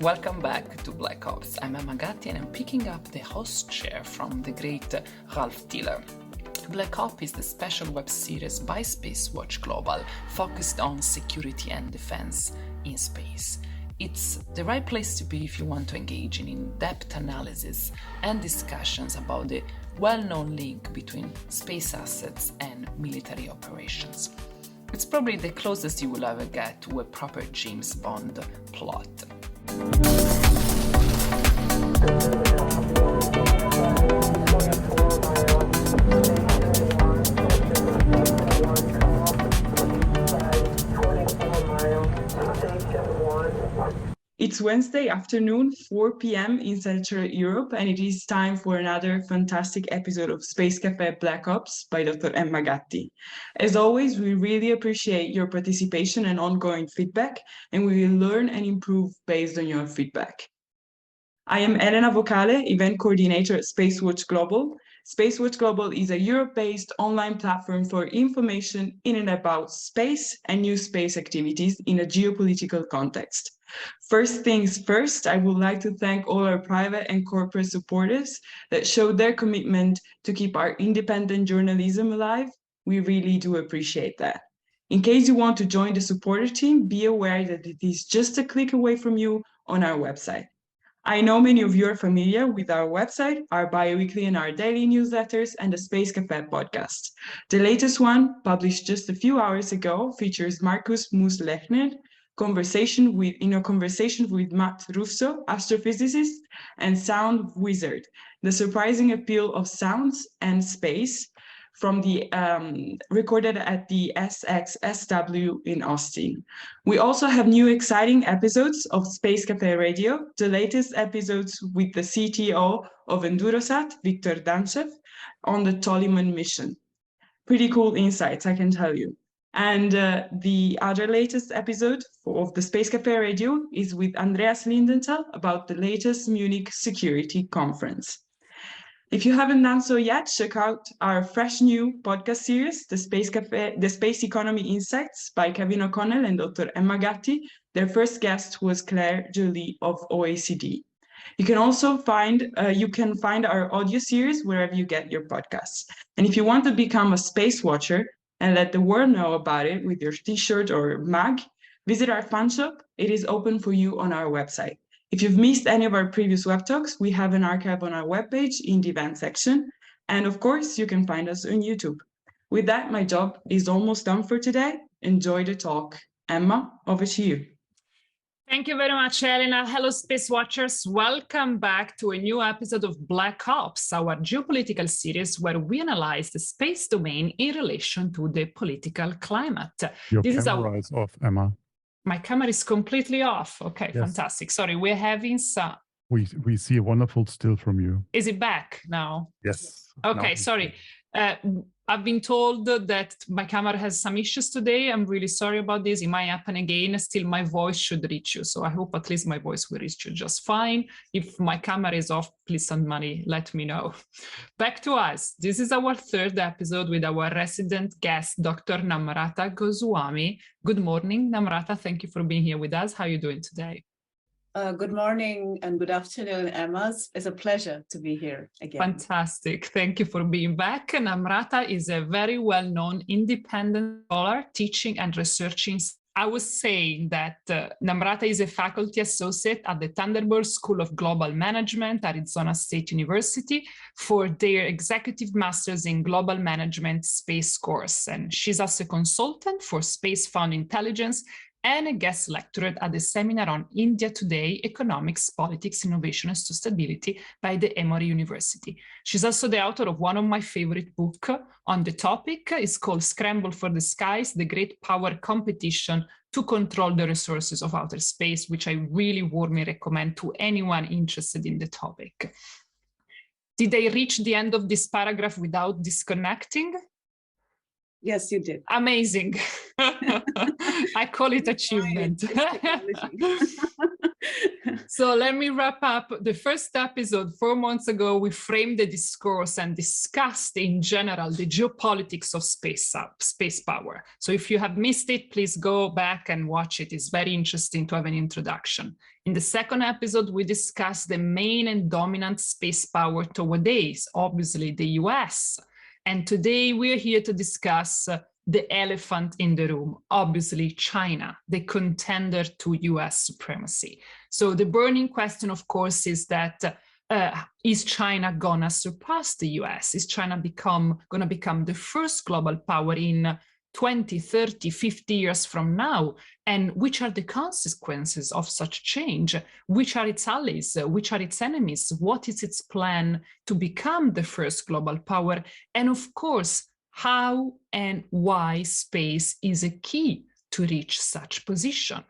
Welcome back to Black Ops. I'm Emma Gatti and I'm picking up the host chair from the great Ralph Tiller. Black Ops is the special web series by Spacewatch Global focused on security and defense in space. It's the right place to be if you want to engage in in-depth analysis and discussions about the well-known link between space assets and military operations. It's probably the closest you will ever get to a proper James Bond plot. It's Wednesday afternoon, 4 p.m. in Central Europe, and it is time for another fantastic episode of Space Cafe Black Ops by Dr. Emma Gatti. As always, we really appreciate your participation and ongoing feedback, and we will learn and improve based on your feedback. I am Elena Vocale, Event Coordinator at Spacewatch Global. Spacewatch Global is a Europe-based online platform for information in and about space and new space activities in a geopolitical context. First things first, I would like to thank all our private and corporate supporters that showed their commitment to keep our independent journalism alive. We really do appreciate that. In case you want to join the supporter team, be aware that it is just a click away from you on our website. I know many of you are familiar with our website, our bi-weekly and our daily newsletters, and the Space Cafe podcast. The latest one, published just a few hours ago, features Markus Mus-Lechner, conversation with Matt Russo, astrophysicist and sound wizard, the surprising appeal of sounds and space, from the recorded at the SXSW in Austin. We also have new exciting episodes of Space Cafe Radio, the latest episodes with the CTO of Endurosat, Viktor Danchev, on the Toliman mission. Pretty cool insights, I can tell you. And the other latest episode of the Space Cafe Radio is with Andreas Lindenthal about the latest Munich Security Conference. If you haven't done so yet, check out our fresh new podcast series, The Space Economy Insights by Kevin O'Connell and Dr. Emma Gatti. Their first guest was Claire Joly of OECD. You can also find our audio series wherever you get your podcasts. And if you want to become a space watcher and let the world know about it with your t-shirt or mug, visit our fan shop. It is open for you on our website. If you've missed any of our previous web talks, we have an archive on our webpage in the event section. And of course, you can find us on YouTube. With that, my job is almost done for today. Enjoy the talk. Emma, over to you. Thank you very much, Elena. Hello, Space Watchers. Welcome back to a new episode of Black Ops, our geopolitical series where we analyze the space domain in relation to the political climate. Your camera is off, Emma. My camera is completely off. Okay, yes. Fantastic. Sorry, we're having some... We see a wonderful still from you. Is it back now? Yes. Okay, sorry. I've been told that my camera has some issues today. I'm really sorry about this. It might happen again. Still, my voice should reach you. So I hope at least my voice will reach you just fine. If my camera is off, please somebody let me know. Back to us. This is our third episode with our resident guest, Dr. Namrata Goswami. Good morning, Namrata. Thank you for being here with us. How are you doing today? Good morning and good afternoon, Emma. It's a pleasure to be here again. Fantastic. Thank you for being back. Namrata is a very well-known independent scholar teaching and researching. I was saying that Namrata is a faculty associate at the Thunderbird School of Global Management, Arizona State University, for their Executive Masters in Global Management Space course. And she's also a consultant for Space Fund Intelligence and a guest lecturer at the seminar on India Today, Economics, Politics, Innovation and Sustainability by the Emory University. She's also the author of one of my favorite books on the topic. It's called Scramble for the Skies, the Great Power Competition to Control the Resources of Outer Space, which I really warmly recommend to anyone interested in the topic. Did I reach the end of this paragraph without disconnecting? Yes, you did. Amazing. I call it achievement. So let me wrap up. The first episode 4 months ago, we framed the discourse and discussed in general the geopolitics of space power. So if you have missed it, please go back and watch it. It's very interesting to have an introduction. In the second episode, we discussed the main and dominant space power nowadays, obviously the US. And today we're here to discuss the elephant in the room, obviously China, the contender to US supremacy. So the burning question, of course, is that is China gonna surpass the US? Is China gonna become the first global power in 20, 30, 50 years from now? And which are the consequences of such change? Which are its allies? Which are its enemies? What is its plan to become the first global power? And of course, how and why space is a key to reach such position.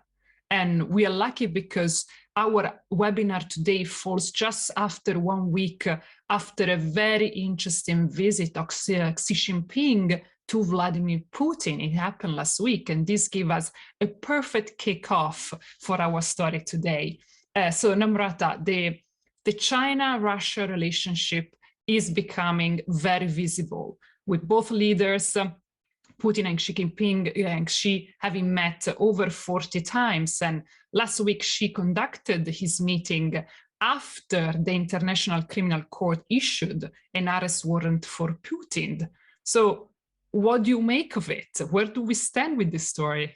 And we are lucky because our webinar today falls just after 1 week after a very interesting visit of Xi Jinping to Vladimir Putin. It happened last week, and this gives us a perfect kickoff for our story today. So Namrata, the China-Russia relationship is becoming very visible, with both leaders, Putin and Xi Jinping, and Xi having met over 40 times. And last week, Xi conducted his meeting after the International Criminal Court issued an arrest warrant for Putin. So what do you make of it? Where do we stand with this story?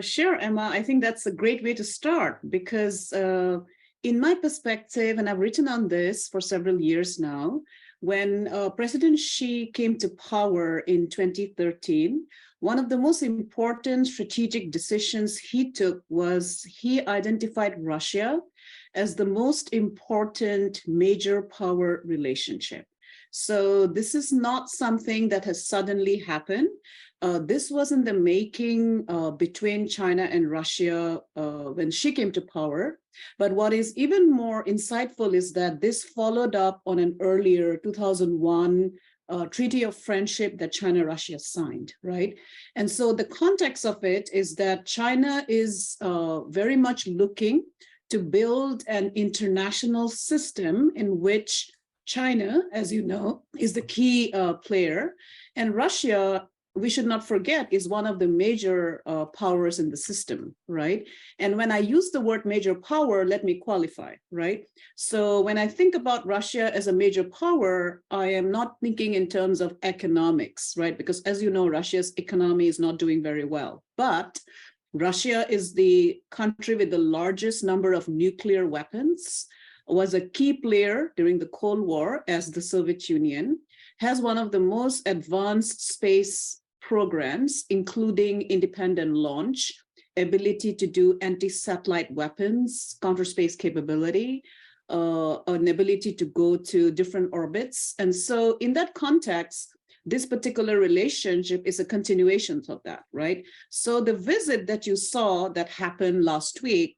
Sure, Emma. I think that's a great way to start because in my perspective, and I've written on this for several years now, when President Xi came to power in 2013, one of the most important strategic decisions he took was he identified Russia as the most important major power relationship. So this is not something that has suddenly happened. This was in the making between China and Russia when Xi came to power. But what is even more insightful is that this followed up on an earlier 2001 Treaty of Friendship that China-Russia signed, right? And so the context of it is that China is very much looking to build an international system in which China, as you know, is the key player, and Russia, we should not forget, is one of the major powers in the system, right? And when I use the word major power, let me qualify, right? So when I think about Russia as a major power, I am not thinking in terms of economics, right? Because as you know, Russia's economy is not doing very well, but Russia is the country with the largest number of nuclear weapons, was a key player during the Cold War as the Soviet Union, has one of the most advanced space programs, including independent launch, ability to do anti-satellite weapons, counter space capability, an ability to go to different orbits. And so in that context, this particular relationship is a continuation of that, right? So the visit that you saw that happened last week,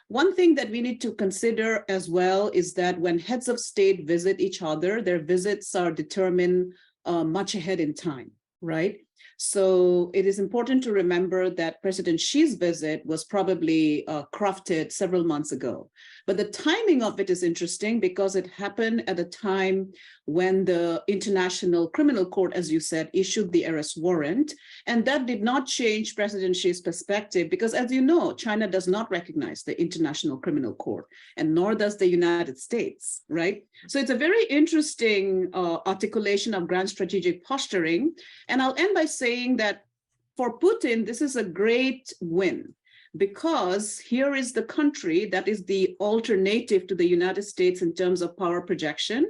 one thing that we need to consider as well is that when heads of state visit each other, their visits are determined much ahead in time, right? So it is important to remember that President Xi's visit was probably crafted several months ago. But the timing of it is interesting because it happened at a time when the International Criminal Court, as you said, issued the arrest warrant. And that did not change President Xi's perspective because, as you know, China does not recognize the International Criminal Court, and nor does the United States, right? So it's a very interesting articulation of grand strategic posturing. And I'll end by saying that for Putin, this is a great win because here is the country that is the alternative to the United States in terms of power projection.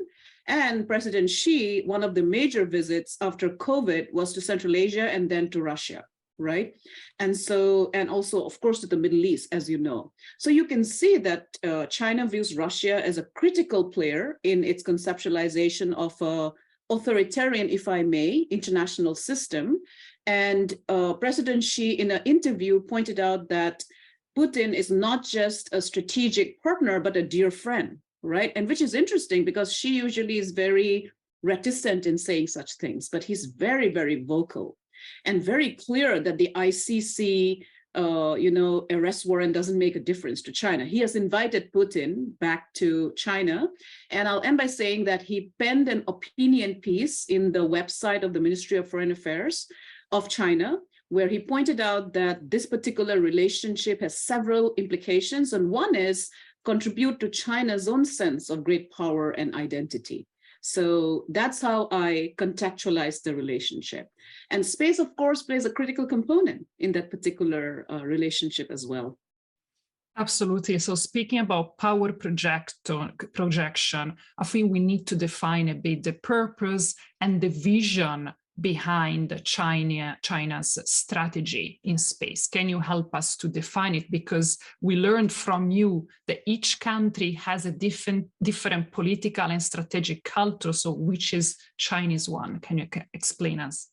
And President Xi, one of the major visits after COVID was to Central Asia and then to Russia, right? And so, and also, of course, to the Middle East, as you know. So you can see that China views Russia as a critical player in its conceptualization of a authoritarian, if I may, international system. And President Xi, in an interview, pointed out that Putin is not just a strategic partner, but a dear friend, right? And which is interesting because Xi usually is very reticent in saying such things, but he's very, very vocal and very clear that the ICC arrest warrant doesn't make a difference to China. He has invited Putin back to China. And I'll end by saying that he penned an opinion piece in the website of the Ministry of Foreign Affairs of China, where he pointed out that this particular relationship has several implications. And one is contribute to China's own sense of great power and identity. So that's how I contextualize the relationship. And space, of course, plays a critical component in that particular relationship as well. Absolutely. So speaking about power projection, I think we need to define a bit the purpose and the vision behind China's strategy in space. Can you help us to define it? Because we learned from you that each country has a different political and strategic culture. So which is Chinese one? Can you explain us?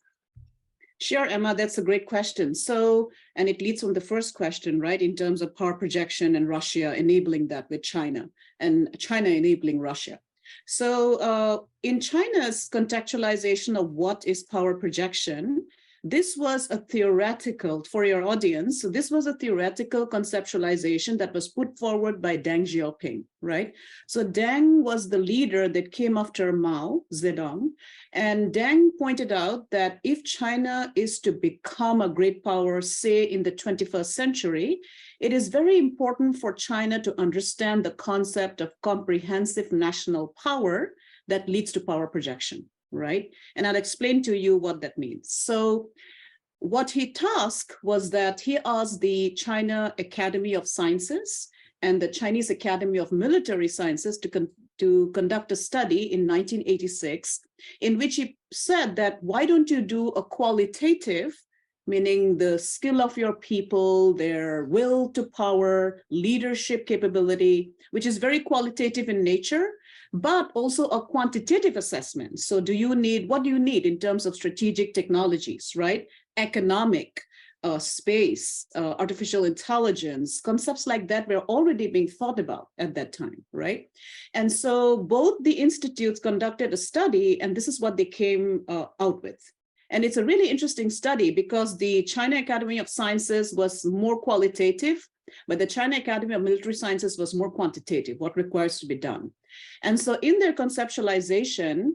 Sure, Emma, that's a great question. So, and it leads from the first question, right, in terms of power projection and Russia enabling that with China and China enabling Russia. So in China's contextualization of what is power projection, this was a theoretical, for your audience, so this was a theoretical conceptualization that was put forward by Deng Xiaoping, right? So Deng was the leader that came after Mao Zedong, and Deng pointed out that if China is to become a great power, say in the 21st century, it is very important for China to understand the concept of comprehensive national power that leads to power projection, right? And I'll explain to you what that means. So what he tasked was that he asked the China Academy of Sciences and the Chinese Academy of Military Sciences to conduct a study in 1986, in which he said that, why don't you do a qualitative, meaning the skill of your people, their will to power, leadership capability, which is very qualitative in nature, but also a quantitative assessment. So what do you need in terms of strategic technologies, right? Economic, space, artificial intelligence, concepts like that were already being thought about at that time, right? And so both the institutes conducted a study, and this is what they came out with. And it's a really interesting study because the China Academy of Sciences was more qualitative, but the China Academy of Military Sciences was more quantitative, what requires to be done. And so in their conceptualization,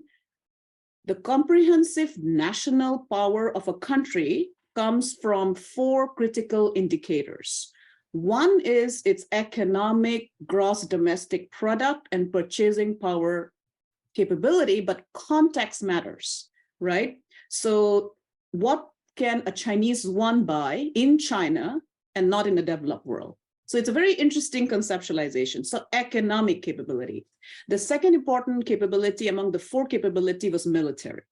the comprehensive national power of a country comes from 4 critical indicators. One is its economic gross domestic product and purchasing power capability, but context matters, right? So what can a Chinese yuan buy in China and not in the developed world? So it's a very interesting conceptualization. So economic capability. The second important capability among the 4 capability was military.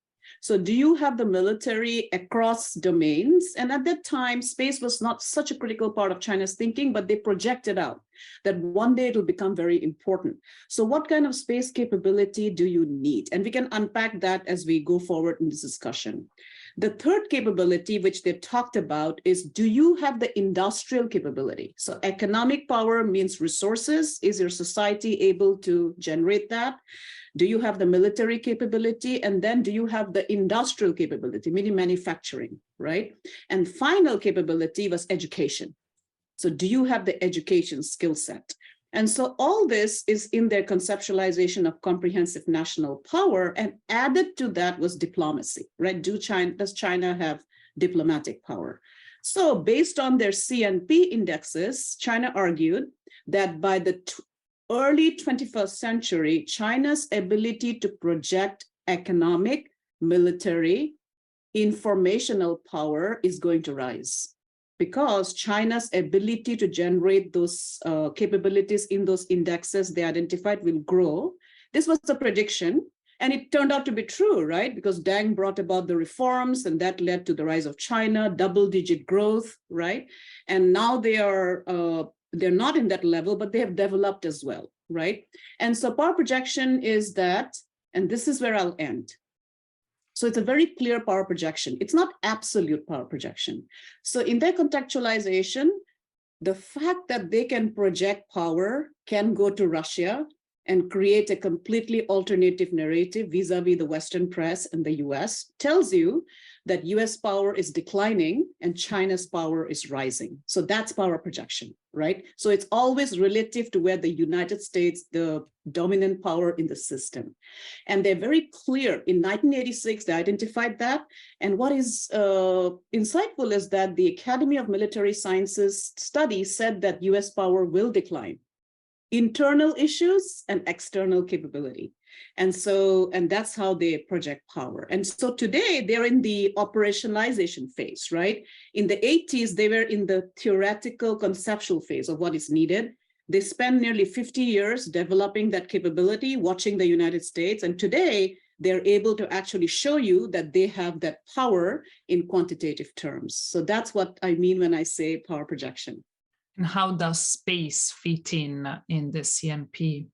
So do you have the military across domains? And at that time, space was not such a critical part of China's thinking, but they projected out that one day it'll become very important. So what kind of space capability do you need? And we can unpack that as we go forward in this discussion. The third capability, which they talked about, is do you have the industrial capability? So economic power means resources. Is your society able to generate that? Do you have the military capability? And then do you have the industrial capability, meaning manufacturing, right? And final capability was education. So do you have the education skill set? And so all this is in their conceptualization of comprehensive national power, and added to that was diplomacy, right? Does China have diplomatic power? So based on their CNP indexes, China argued that by the early 21st century, China's ability to project economic, military, informational power is going to rise, because China's ability to generate those capabilities in those indexes they identified will grow. This was a prediction, and it turned out to be true, right? Because Deng brought about the reforms, and that led to the rise of China, double-digit growth, right? And now they're not in that level, but they have developed as well, right? And so power projection is that, and this is where I'll end. So it's a very clear power projection. It's not absolute power projection. So in their contextualization, the fact that they can project power can go to Russia and create a completely alternative narrative vis-a-vis the Western press and the US tells you that US power is declining and China's power is rising. So that's power projection, right? So it's always relative to where the United States, the dominant power in the system. And they're very clear. In 1986, they identified that. And what is insightful is that the Academy of Military Sciences study said that US power will decline. Internal issues and external capability. And that's how they project power. And so today they're in the operationalization phase, right? In the 80s, they were in the theoretical conceptual phase of what is needed. They spent nearly 50 years developing that capability, watching the United States. And today they're able to actually show you that they have that power in quantitative terms. So that's what I mean when I say power projection. And how does space fit in the CNP?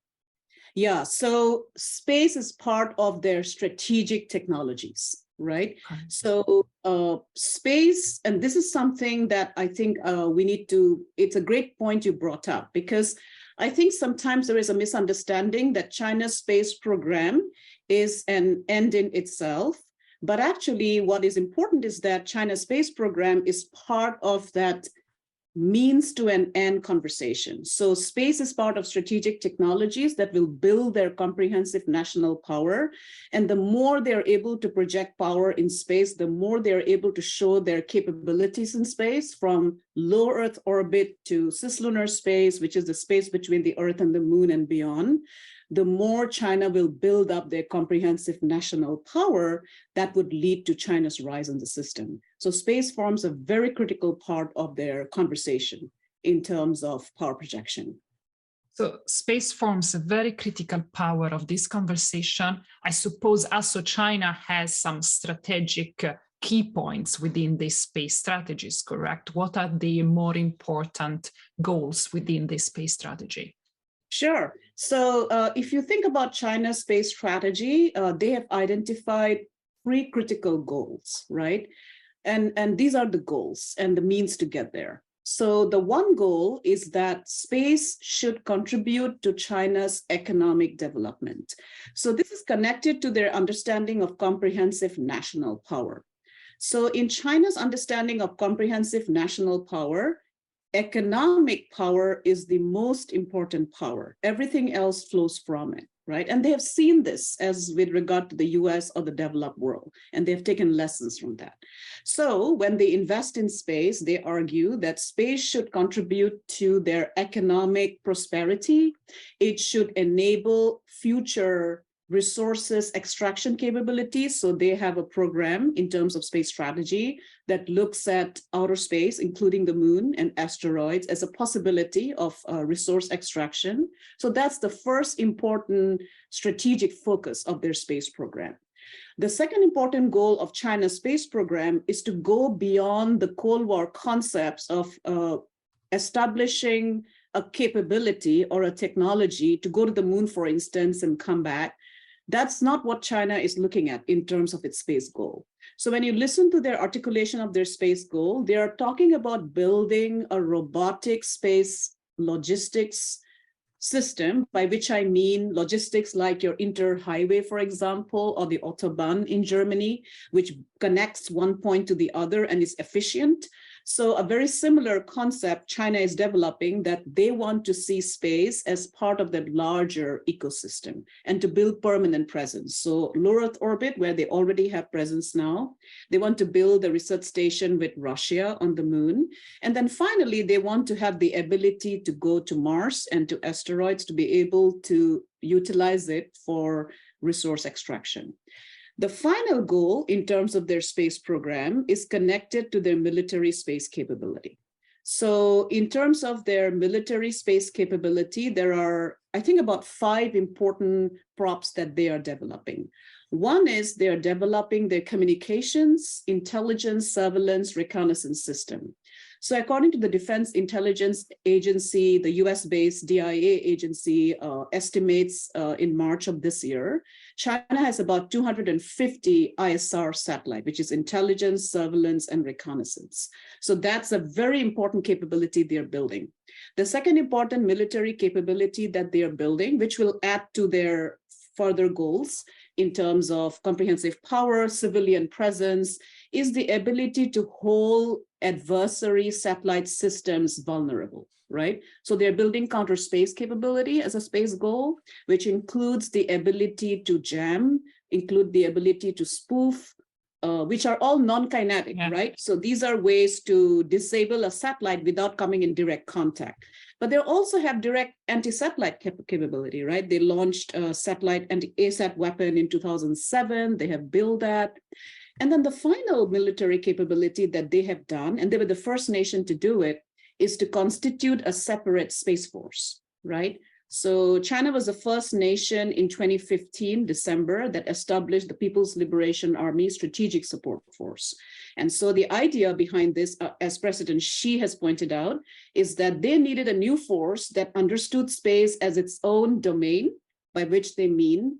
Yeah, so space is part of their strategic technologies, right? Okay. So space, and this is something that I think we need to, it's a great point you brought up, because I think sometimes there is a misunderstanding that China's space program is an end in itself. But actually what is important is that China's space program is part of that means to an end conversation. So space is part of strategic technologies that will build their comprehensive national power. And the more they're able to project power in space, the more they're able to show their capabilities in space, from low Earth orbit to cislunar space, which is the space between the Earth and the Moon and beyond. The more China will build up their comprehensive national power, that would lead to China's rise in the system. So space forms a very critical part of their conversation in terms of power projection. So space forms a very critical power of this conversation. I suppose also China has some strategic key points within these space strategies, correct? What are the more important goals within this space strategy? Sure. So if you think about China's space strategy, they have identified 3 critical goals, right? And these are the goals and the means to get there. So the one goal is that space should contribute to China's economic development. So this is connected to their understanding of comprehensive national power. So in China's understanding of comprehensive national power, economic power is the most important power. Everything else flows from it, right? And they have seen this as with regard to the US or the developed world, and they've taken lessons from that. So when they invest in space, they argue that space should contribute to their economic prosperity. It should enable future resources extraction capabilities. So they have a program in terms of space strategy that looks at outer space, including the moon and asteroids, as a possibility of resource extraction. So that's the first important strategic focus of their space program. The second important goal of China's space program is to go beyond the Cold War concepts of establishing a capability or a technology to go to the moon, for instance, and come back. That's not what China is looking at in terms of its space goal. So when you listen to their articulation of their space goal, they are talking about building a robotic space logistics system, by which I mean logistics like your interhighway, for example, or the Autobahn in Germany, which connects one point to the other and is efficient. So a very similar concept China is developing, that they want to see space as part of that larger ecosystem and to build permanent presence. So low Earth orbit, where they already have presence now, they want to build a research station with Russia on the moon. And then finally, they want to have the ability to go to Mars and to asteroids to be able to utilize it for resource extraction. The final goal in terms of their space program is connected to their military space capability. So in terms of their military space capability, there are, I think, about 5 important props that they are developing. One is they are developing their communications, intelligence, surveillance, reconnaissance system. So according to the Defense Intelligence Agency, the US-based DIA agency estimates in March of this year, China has about 250 ISR satellite, which is intelligence, surveillance, and reconnaissance. So that's a very important capability they're building. The second important military capability that they are building, which will add to their further goals in terms of comprehensive power, civilian presence, is the ability to hold adversary satellite systems vulnerable, right? So they're building counter space capability as a space goal, which includes the ability to jam, include the ability to spoof, which are all non-kinetic, right? So these are ways to disable a satellite without coming in direct contact. But they also have direct anti-satellite capability, right? They launched a satellite anti-ASAT weapon in 2007. They have built that. And then the final military capability that they have done, and they were the first nation to do it, is to constitute a separate space force, right? So China was the first nation in 2015, December, that established the People's Liberation Army Strategic Support Force. And so the idea behind this, as President Xi has pointed out, is that they needed a new force that understood space as its own domain, by which they mean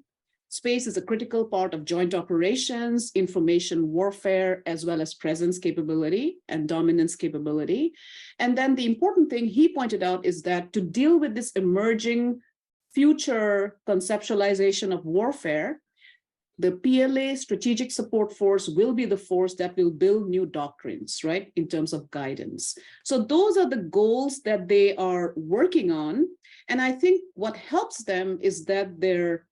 space is a critical part of joint operations, information warfare, as well as presence capability and dominance capability. And then the important thing he pointed out is that to deal with this emerging future conceptualization of warfare, the PLA Strategic Support Force will be the force that will build new doctrines, right, in terms of guidance. So those are the goals that they are working on. And I think what helps them is that their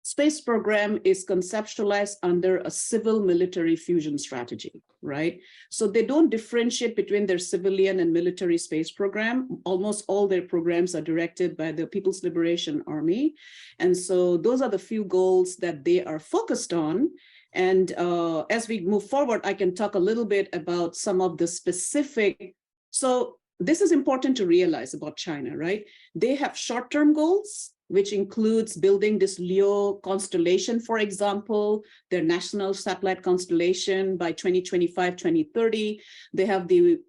space program is conceptualized under a civil military fusion strategy, right? So they don't differentiate between their civilian and military space program. Almost all their programs are directed by the People's Liberation Army. And so those are the few goals that they are focused on. And as we move forward, I can talk a little bit about some of the specific. So this is important to realize about China, right? They have short-term goals, which includes building this LEO constellation, for example, their national satellite constellation by 2025, 2030. They have the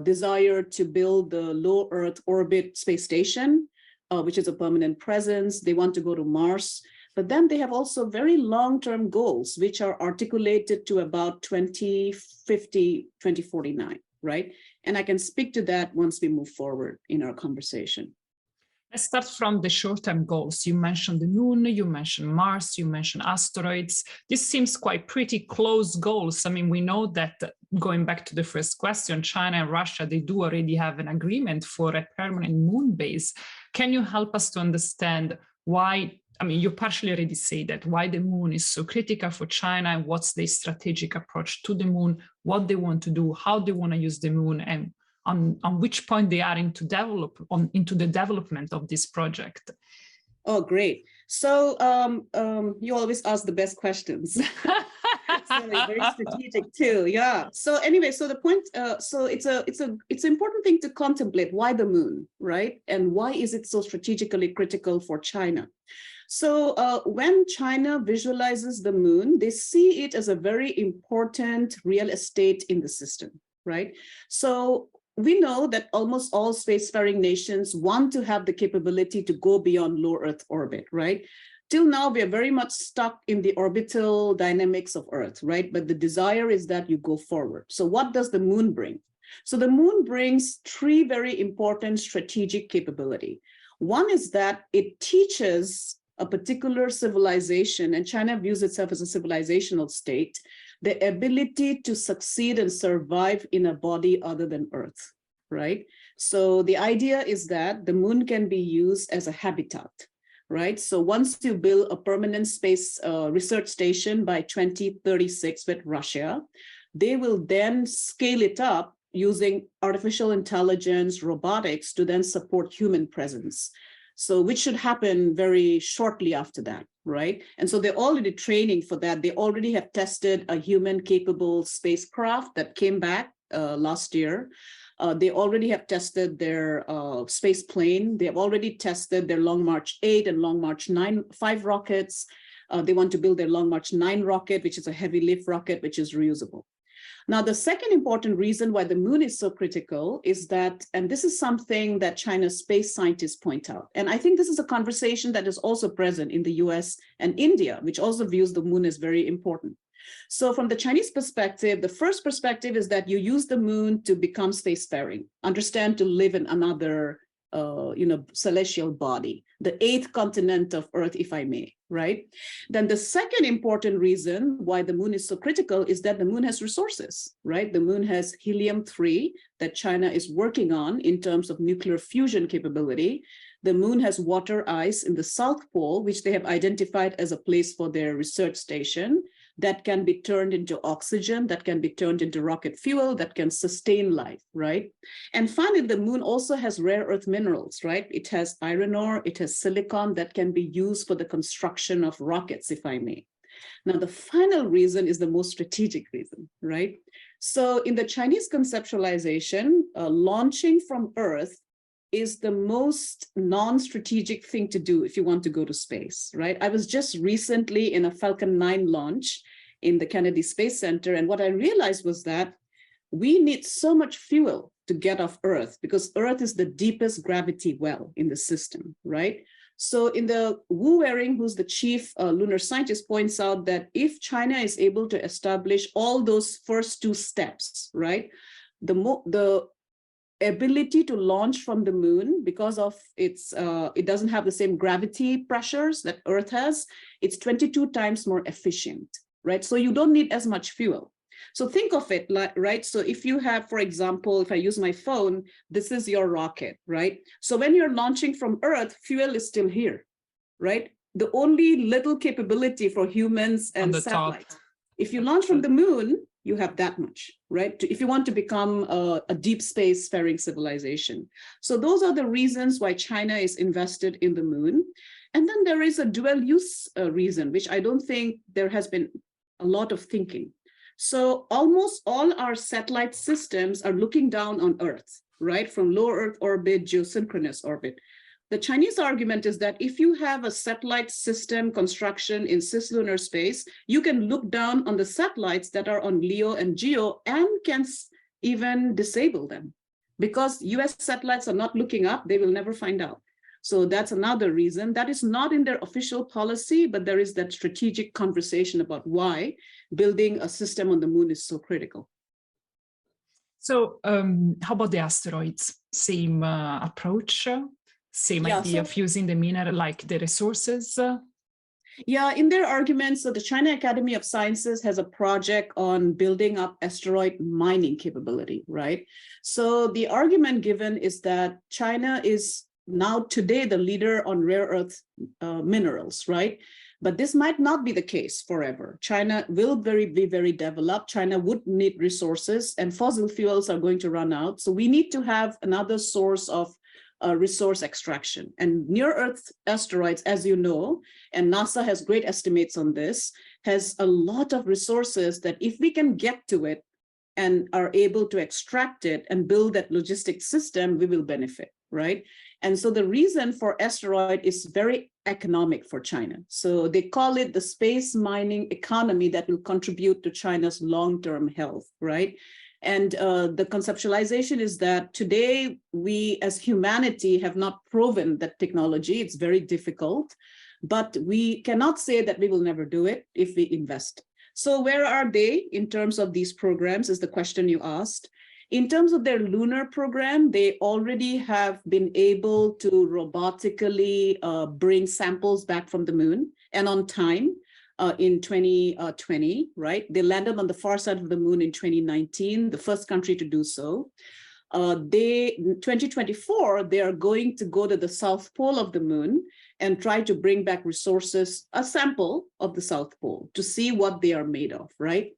desire to build the low Earth orbit space station, which is a permanent presence. They want to go to Mars. But then they have also very long-term goals, which are articulated to about 2050, 2049, right? And I can speak to that once we move forward in our conversation. Let's start from the short-term goals. You mentioned the moon, you mentioned Mars, you mentioned asteroids. This seems quite pretty close goals. I mean, we know that, going back to the first question, China and Russia, they do already have an agreement for a permanent moon base. Can you help us to understand why, I mean, you partially already say that, why the moon is so critical for China, and what's their strategic approach to the moon, what they want to do, how they want to use the moon, and on which point they are into the development of this project? Oh, great. So you always ask the best questions. So very strategic too. Yeah. So anyway, so the point, so it's an important thing to contemplate. Why the moon, right? And why is it so strategically critical for China? So when China visualizes the moon, they see it as a very important real estate in the system, right? So we know that almost all spacefaring nations want to have the capability to go beyond low Earth orbit, right? Till now, we are very much stuck in the orbital dynamics of Earth, right? But the desire is that you go forward. So what does the moon bring? So the moon brings three very important strategic capability. One is that it teaches a particular civilization, and China views itself as a civilizational state, the ability to succeed and survive in a body other than Earth, right? So the idea is that the moon can be used as a habitat, right? So once you build a permanent space research station by 2036 with Russia, they will then scale it up using artificial intelligence, robotics to then support human presence. So which should happen very shortly after that, right? And so they're already training for that. They already have tested a human capable spacecraft that came back last year. They already have tested their space plane. They have already tested their Long March 8 and Long March 5 rockets. They want to build their Long March 9 rocket, which is a heavy lift rocket, which is reusable. Now, the second important reason why the moon is so critical is that, and this is something that China's space scientists point out, and I think this is a conversation that is also present in the US and India, which also views the moon as very important. So from the Chinese perspective, the first perspective is that you use the moon to become spacefaring, understand to live in another celestial body, the 8th continent of Earth, if I may, right? Then the second important reason why the moon is so critical is that the moon has resources, right? The moon has helium-3 that China is working on in terms of nuclear fusion capability. The moon has water ice in the South Pole, which they have identified as a place for their research station that can be turned into oxygen, that can be turned into rocket fuel, that can sustain life, right? And finally, the moon also has rare earth minerals, right? It has iron ore, it has silicon that can be used for the construction of rockets, if I may. Now, the final reason is the most strategic reason, right? So in the Chinese conceptualization, launching from Earth is the most non-strategic thing to do if you want to go to space, right? I was just recently in a Falcon 9 launch in the Kennedy Space Center, and what I realized was that we need so much fuel to get off Earth because Earth is the deepest gravity well in the system, right? So in the Wu Wering, who's the chief lunar scientist, points out that if China is able to establish all those first 2 steps, right, the ability to launch from the moon, because of its it doesn't have the same gravity pressures that Earth has, it's 22 times more efficient, right? So you don't need as much fuel. So think of it, right? So if you have, for example, if I use my phone, this is your rocket, right? So when you're launching from Earth, fuel is still here, right? The only little capability for humans and satellites. If you launch from the moon, you have that much, right? If you want to become a deep space faring civilization. So those are the reasons why China is invested in the moon. And then there is a dual use reason, which I don't think there has been a lot of thinking. So almost all our satellite systems are looking down on Earth, right? From low Earth orbit, geosynchronous orbit. The Chinese argument is that if you have a satellite system construction in cislunar space, you can look down on the satellites that are on LEO and GEO and can even disable them. Because US satellites are not looking up, they will never find out. So that's another reason. That is not in their official policy, but there is that strategic conversation about why building a system on the moon is so critical. So how about the asteroids? Same approach? Same idea of using the mineral, like the resources? Yeah, in their arguments, so the China Academy of Sciences has a project on building up asteroid mining capability, right? So the argument given is that China is now today the leader on rare earth minerals, right? But this might not be the case forever. China will be very developed. China would need resources and fossil fuels are going to run out. So we need to have another source of resource extraction. And near-Earth asteroids, as you know, and NASA has great estimates on this, has a lot of resources that if we can get to it and are able to extract it and build that logistic system, we will benefit, right? And so the reason for asteroid is very economic for China. So they call it the space mining economy that will contribute to China's long-term health, right? And the conceptualization is that today we as humanity have not proven that technology. It's very difficult, but we cannot say that we will never do it if we invest. So where are they in terms of these programs is the question you asked. In terms of their lunar program, they already have been able to robotically bring samples back from the moon and on time. In 2020, right? They landed on the far side of the moon in 2019, the first country to do so. 2024, they are going to go to the South Pole of the moon and try to bring back resources, a sample of the South Pole to see what they are made of, right?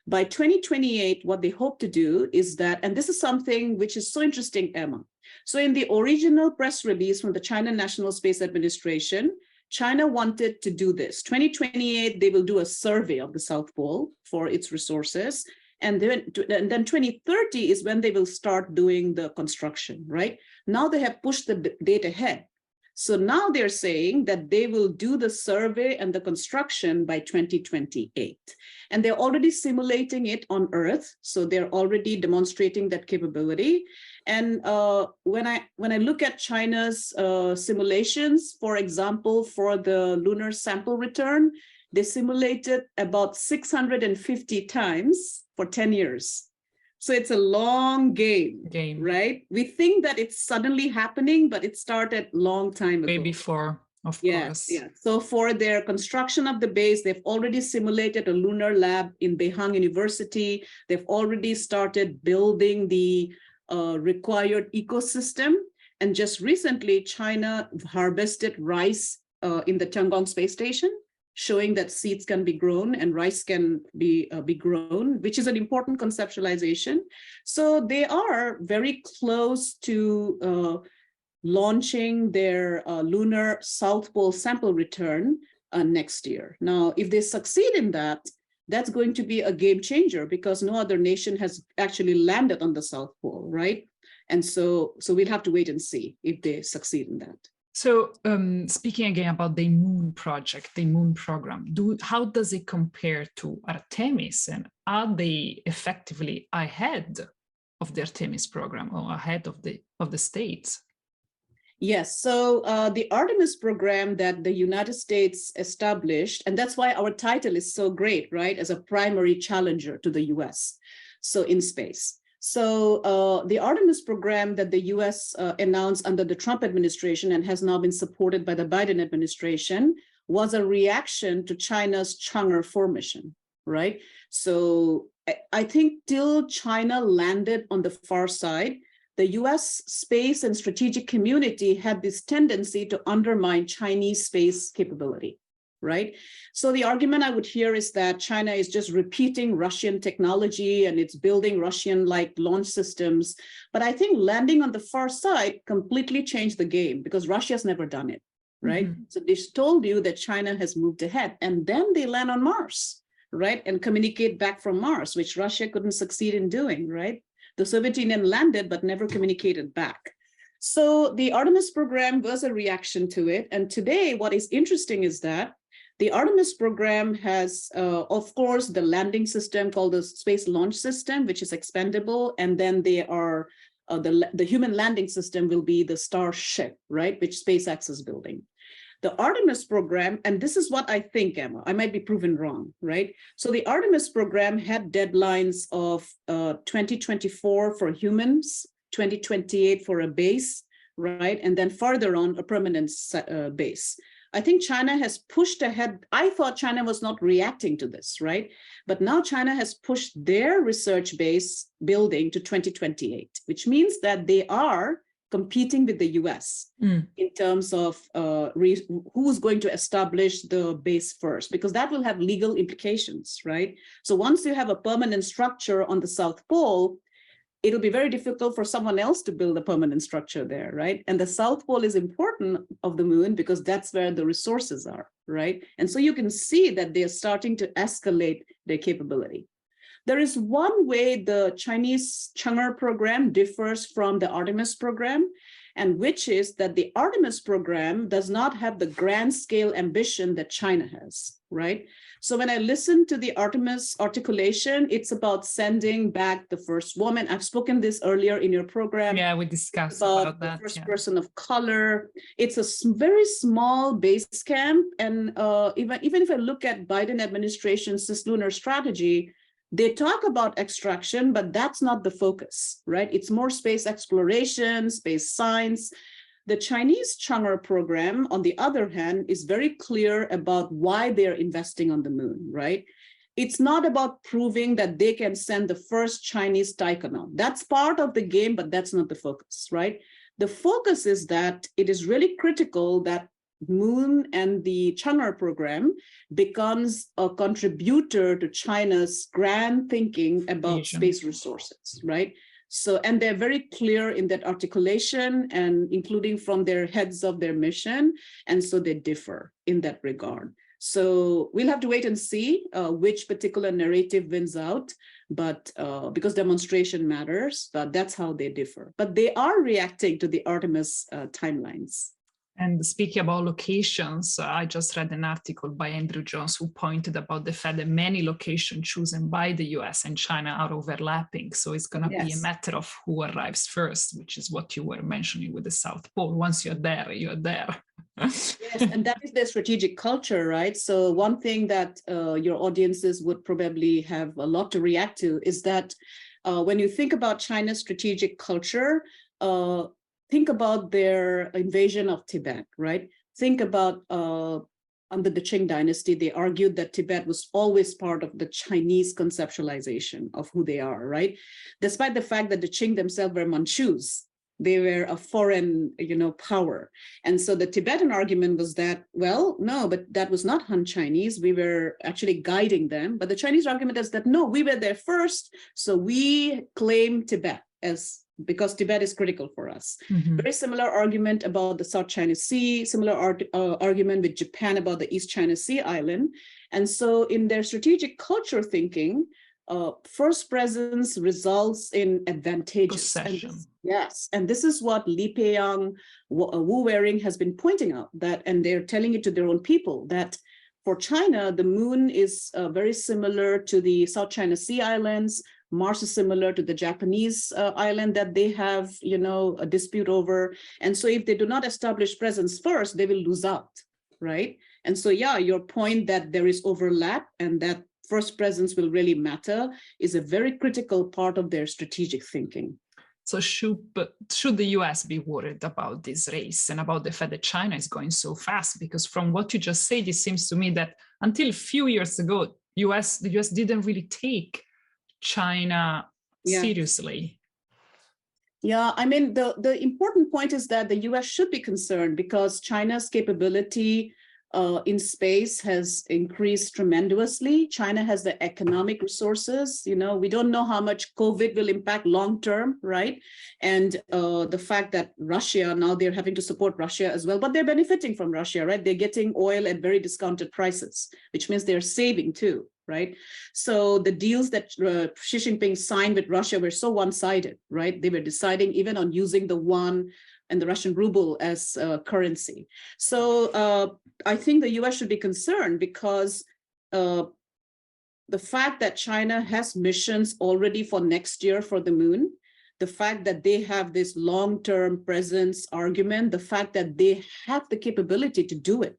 By 2028, what they hope to do is that, and this is something which is so interesting, Emma. So in the original press release from the China National Space Administration, China wanted to do this. 2028, they will do a survey of the South Pole for its resources. And then 2030 is when they will start doing the construction, right? Now they have pushed the date ahead. So now they're saying that they will do the survey and the construction by 2028. And they're already simulating it on Earth. So they're already demonstrating that capability. And when I look at China's simulations, for example, for the lunar sample return, they simulated about 650 times for 10 years. So it's a long game, right? We think that it's suddenly happening, but it started long time ago. Way before, of course. Yeah. So for their construction of the base, they've already simulated a lunar lab in Beihang University. They've already started building the required ecosystem. And just recently, China harvested rice in the Tiangong space station, showing that seeds can be grown and rice can be grown, which is an important conceptualization. So they are very close to launching their lunar South Pole sample return next year. Now, if they succeed in that, that's going to be a game changer because no other nation has actually landed on the South Pole, right? And so we'll have to wait and see if they succeed in that. So speaking again about the Moon project, the Moon program, how does it compare to Artemis, and are they effectively ahead of the Artemis program or ahead of the States? Yes, so the Artemis program that the United States established, and that's why our title is so great, right, as a primary challenger to the US, so in space. So the Artemis program that the US announced under the Trump administration and has now been supported by the Biden administration was a reaction to China's Chang'e 4 mission, right? So I think till China landed on the far side, the US space and strategic community had this tendency to undermine Chinese space capability, right? So the argument I would hear is that China is just repeating Russian technology and it's building Russian-like launch systems. But I think landing on the far side completely changed the game because Russia's never done it, right? Mm-hmm. So they told you that China has moved ahead and then they land on Mars, right? And communicate back from Mars, which Russia couldn't succeed in doing, right? The Soviet Union landed, but never communicated back. So the Artemis program was a reaction to it. And today, what is interesting is that the Artemis program has, of course, the landing system called the Space Launch System, which is expendable. And then they are, the human landing system will be the Starship, right, which SpaceX is building. The Artemis program, and this is what I think, Emma, I might be proven wrong, right? So the Artemis program had deadlines of 2024 for humans, 2028 for a base, right? And then further on, a permanent base. I think China has pushed ahead. I thought China was not reacting to this, right? But now China has pushed their research base building to 2028, which means that they are competing with the US in terms of who's going to establish the base first, because that will have legal implications, right? So once you have a permanent structure on the South Pole, it'll be very difficult for someone else to build a permanent structure there, right? And the South Pole is important of the moon because that's where the resources are, right? And so you can see that they're starting to escalate their capability. There is one way the Chinese Chang'e program differs from the Artemis program, and which is that the Artemis program does not have the grand scale ambition that China has, right? So when I listen to the Artemis articulation, it's about sending back the first woman. I've spoken this earlier in your program. Yeah, we discussed about that. The first person of color. It's a very small base camp. And even if I look at Biden administration's cislunar strategy, they talk about extraction, but that's not the focus, right? It's more space exploration, space science. The Chinese Chang'e program, on the other hand, is very clear about why they're investing on the moon, right? It's not about proving that they can send the first Chinese taikonaut. That's part of the game, but that's not the focus, right? The focus is that it is really critical that Moon and the Chang'e program becomes a contributor to China's grand thinking about space resources, right? So, and they're very clear in that articulation and including from their heads of their mission. And so they differ in that regard. So we'll have to wait and see which particular narrative wins out, but because demonstration matters, but that's how they differ. But they are reacting to the Artemis timelines. And speaking about locations, I just read an article by Andrew Jones who pointed about the fact that many locations chosen by the US and China are overlapping. So it's going to be a matter of who arrives first, which is what you were mentioning with the South Pole. Once you're there, you're there. Yes, and that is their strategic culture, right? So one thing that your audiences would probably have a lot to react to is that When you think about China's strategic culture, think about their invasion of Tibet, right? Think about under the Qing dynasty, they argued that Tibet was always part of the Chinese conceptualization of who they are, right? Despite the fact that the Qing themselves were Manchus, they were a foreign, power. And so the Tibetan argument was that, well, no, but that was not Han Chinese. We were actually guiding them. But the Chinese argument is that, no, we were there first. So we claim Tibet because Tibet is critical for us. Mm-hmm. Very similar argument about the South China Sea, similar argument with Japan about the East China Sea island. And so in their strategic culture thinking, first presence results in advantages. And this is what Li Peiyang, Wu Wearing has been pointing out, and they're telling it to their own people, that for China, the moon is very similar to the South China Sea islands. Mars is similar to the Japanese island that they have, a dispute over. And so if they do not establish presence first, they will lose out, right? And so, yeah, your point that there is overlap and that first presence will really matter is a very critical part of their strategic thinking. So should the US be worried about this race and about the fact that China is going so fast? Because from what you just said, it seems to me that until a few years ago, the US didn't really take China seriously. Yeah, I mean, the important point is that the US should be concerned because China's capability in space has increased tremendously. China has the economic resources. We don't know how much COVID will impact long term, right? And the fact that Russia, now they're having to support Russia as well, but they're benefiting from Russia, right? They're getting oil at very discounted prices, which means they're saving too, right? So the deals that Xi Jinping signed with Russia were so one-sided, right? They were deciding even on using the yuan and the Russian ruble as currency. So I think the US should be concerned because the fact that China has missions already for next year for the moon, the fact that they have this long-term presence argument, the fact that they have the capability to do it,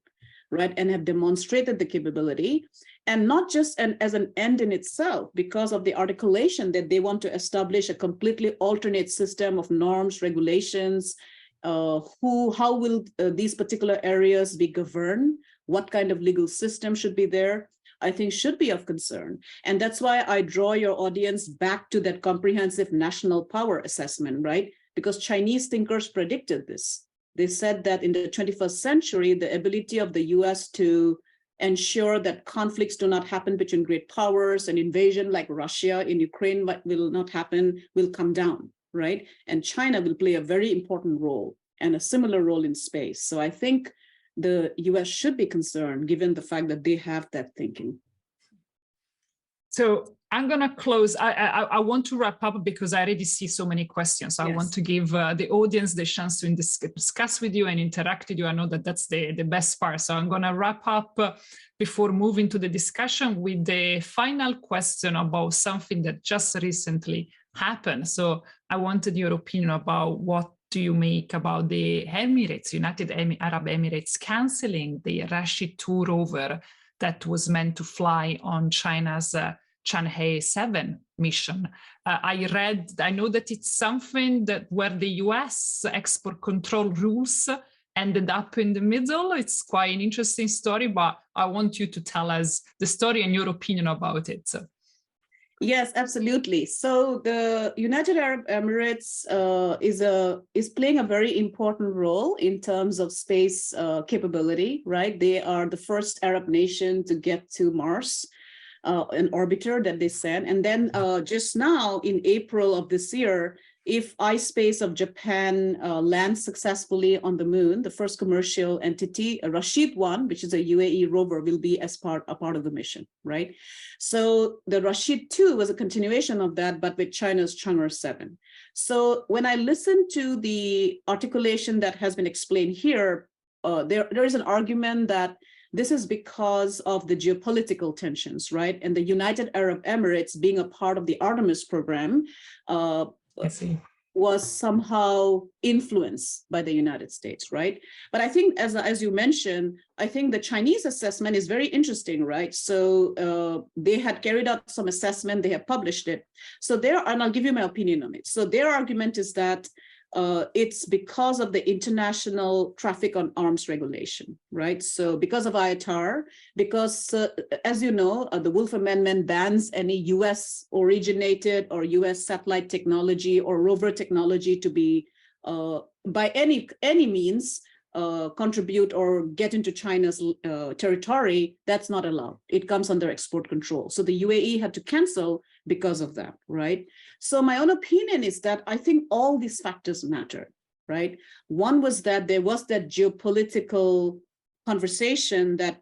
right, and have demonstrated the capability, and not just as an end in itself, because of the articulation that they want to establish a completely alternate system of norms, regulations, how will these particular areas be governed? What kind of legal system should be there? I think should be of concern. And that's why I draw your audience back to that comprehensive national power assessment, right? Because Chinese thinkers predicted this. They said that in the 21st century, the ability of the US to ensure that conflicts do not happen between great powers and invasion like Russia in Ukraine will not happen, will come down. Right? And China will play a very important role and a similar role in space. So I think the US should be concerned given the fact that they have that thinking. So I'm going to close. I want to wrap up because I already see so many questions. So I want to give the audience the chance to discuss with you and interact with you. I know that that's the best part. So I'm going to wrap up before moving to the discussion with the final question about something that just recently happened. So I wanted your opinion about what do you make about the Emirates, United Arab Emirates, canceling the Rashid 2 rover that was meant to fly on China's Chang'e 7 mission. I know that it's something that where the US export control rules ended up in the middle. It's quite an interesting story, but I want you to tell us the story and your opinion about it. Yes, absolutely. So the United Arab Emirates is playing a very important role in terms of space capability, right? They are the first Arab nation to get to Mars, an orbiter that they sent. And then just now in April of this year, if iSpace of Japan lands successfully on the moon, the first commercial entity, Rashid 1, which is a UAE rover, will be a part of the mission, right? So the Rashid 2 was a continuation of that, but with China's Chang'e 7. So when I listen to the articulation that has been explained here, there is an argument that this is because of the geopolitical tensions, right? And the United Arab Emirates being a part of the Artemis program, was somehow influenced by the United States, right? But I think, as you mentioned, I think the Chinese assessment is very interesting, right? So they had carried out some assessment, they have published it. So and I'll give you my opinion on it. So their argument is that it's because of the international traffic on arms regulation, right? So because of IATAR, because as you know, the Wolf Amendment bans any US originated or US satellite technology or rover technology to be by any means contribute or get into China's territory. That's not allowed. It comes under export control. So the UAE had to cancel because of that, right? So my own opinion is that I think all these factors matter, right? One was that there was that geopolitical conversation that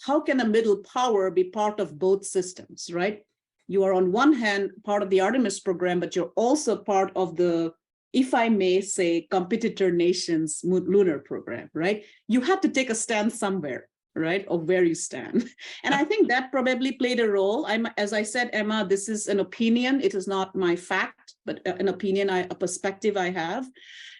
how can a middle power be part of both systems, right? You are on one hand part of the Artemis program, but you're also part of the, if I may say, competitor nations lunar program, right? You have to take a stand somewhere, right, of where you stand. And I think that probably played a role. As I said, Emma, this is an opinion. It is not my fact, but an opinion, a perspective I have.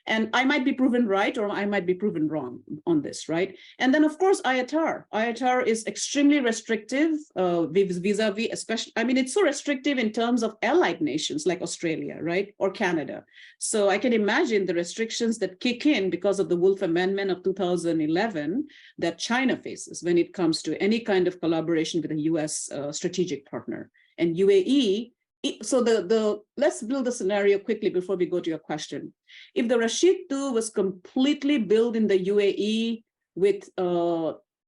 And I might be proven right, or I might be proven wrong on this, right? And then, of course, IATAR. IATAR is extremely restrictive vis-a-vis, especially, I mean, it's so restrictive in terms of allied nations like Australia, right, or Canada. So I can imagine the restrictions that kick in because of the Wolf Amendment of 2011 that China faces when it comes to any kind of collaboration with a US strategic partner. And UAE, so let's build the scenario quickly before we go to your question. If the Rashid II was completely built in the UAE with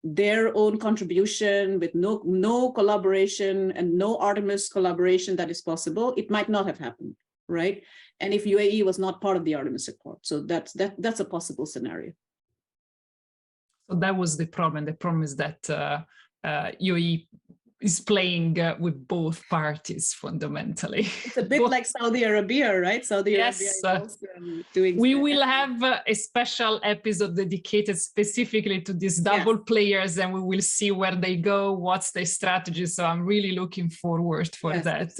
their own contribution, with no collaboration and no Artemis collaboration that is possible, it might not have happened, right? And if UAE was not part of the Artemis Accord, so that's a possible scenario. So that was the problem. The problem is that UAE is playing with both parties fundamentally. It's a bit like Saudi Arabia, right? Saudi Arabia is also doing. We will have a special episode dedicated specifically to these double players, and we will see where they go, what's their strategy. So I'm really looking forward for that.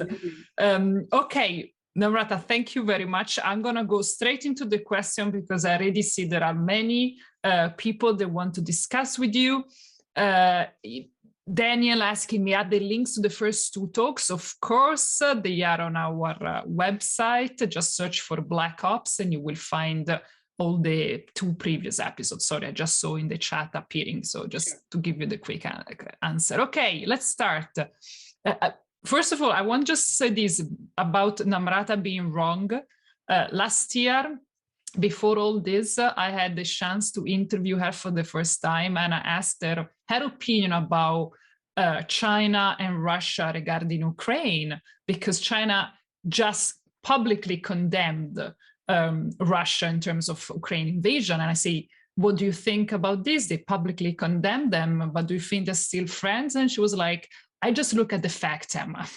Okay, Namrata, thank you very much. I'm going to go straight into the question because I already see there are many people that want to discuss with you. Daniel asking me, are the links to the first two talks? Of course, they are on our website. Just search for Black Ops and you will find all the two previous episodes. Sorry, I just saw in the chat appearing. So just to give you the quick answer. Okay, let's start. First of all, I want to just say this about Namrata being wrong. Last year, before all this, I had the chance to interview her for the first time, and I asked her opinion about China and Russia regarding Ukraine, because China just publicly condemned Russia in terms of Ukraine invasion. And I say, what do you think about this? They publicly condemned them, but do you think they're still friends? And she was like, I just look at the facts, Emma.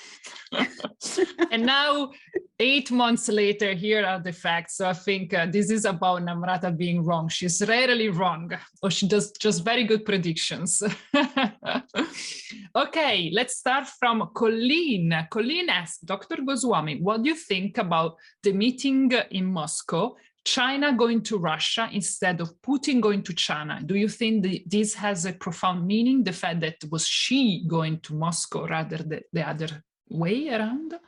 And now, 8 months later, here are the facts. So I think this is about Namrata being wrong. She's rarely wrong, or she does just very good predictions. Okay, let's start from Colleen. Colleen asked, Dr. Goswami, what do you think about the meeting in Moscow? China going to Russia instead of Putin going to China. Do you think this has a profound meaning, the fact that it was she going to Moscow rather than the other way around?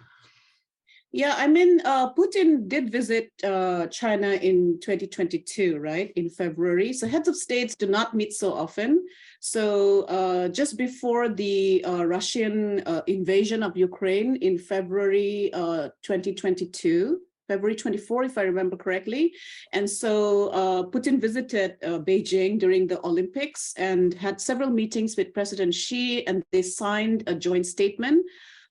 Yeah, I mean, Putin did visit China in 2022, right, in February. So heads of states do not meet so often. So just before the Russian invasion of Ukraine in February 2022, February 24, if I remember correctly. And so Putin visited Beijing during the Olympics and had several meetings with President Xi, and they signed a joint statement,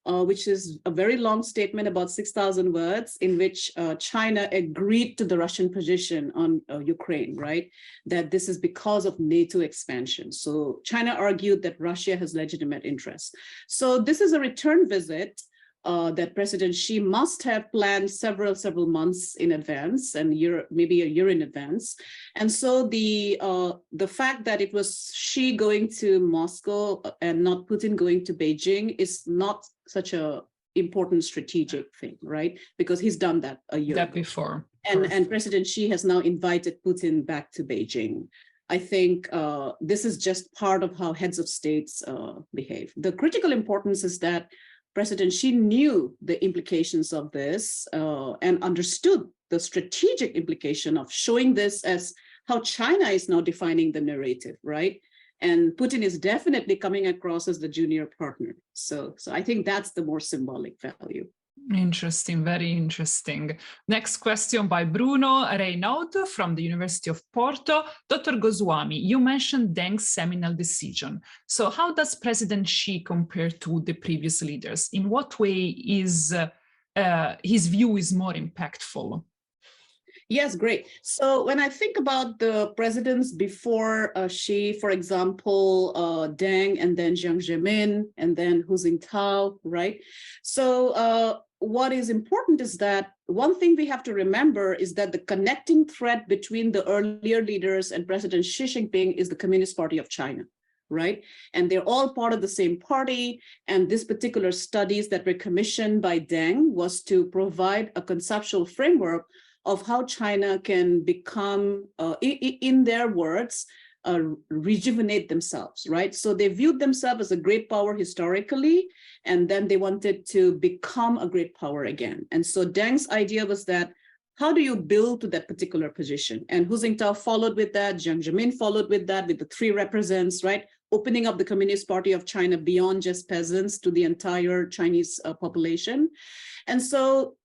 which is a very long statement, about 6,000 words, in which China agreed to the Russian position on Ukraine, right? That this is because of NATO expansion. So China argued that Russia has legitimate interests. So this is a return visit that President Xi must have planned several months in advance, and maybe a year in advance. And so the fact that it was Xi going to Moscow and not Putin going to Beijing is not such a important strategic thing, right? Because he's done that a year ago. Before. And President Xi has now invited Putin back to Beijing. I think this is just part of how heads of states behave. The critical importance is that President Xi knew the implications of this and understood the strategic implication of showing this as how China is now defining the narrative, right? And Putin is definitely coming across as the junior partner. So I think that's the more symbolic value. Interesting, very interesting. Next question by Bruno Reynaud from the University of Porto. Dr. Goswami, you mentioned Deng's seminal decision. So how does President Xi compare to the previous leaders? In what way is his view is more impactful? Yes, great. So when I think about the presidents before Xi, for example, Deng and then Jiang Zemin and then Hu Jintao, right? So what is important is that one thing we have to remember is that the connecting thread between the earlier leaders and President Xi Jinping is the Communist Party of China, right? And they're all part of the same party. And this particular studies that were commissioned by Deng was to provide a conceptual framework of how China can become, in their words, rejuvenate themselves, right? So they viewed themselves as a great power historically, and then they wanted to become a great power again. And so Deng's idea was that, how do you build to that particular position? And Hu Jintao followed with that, Jiang Zemin followed with that, with the three represents, right? Opening up the Communist Party of China beyond just peasants to the entire Chinese population. And so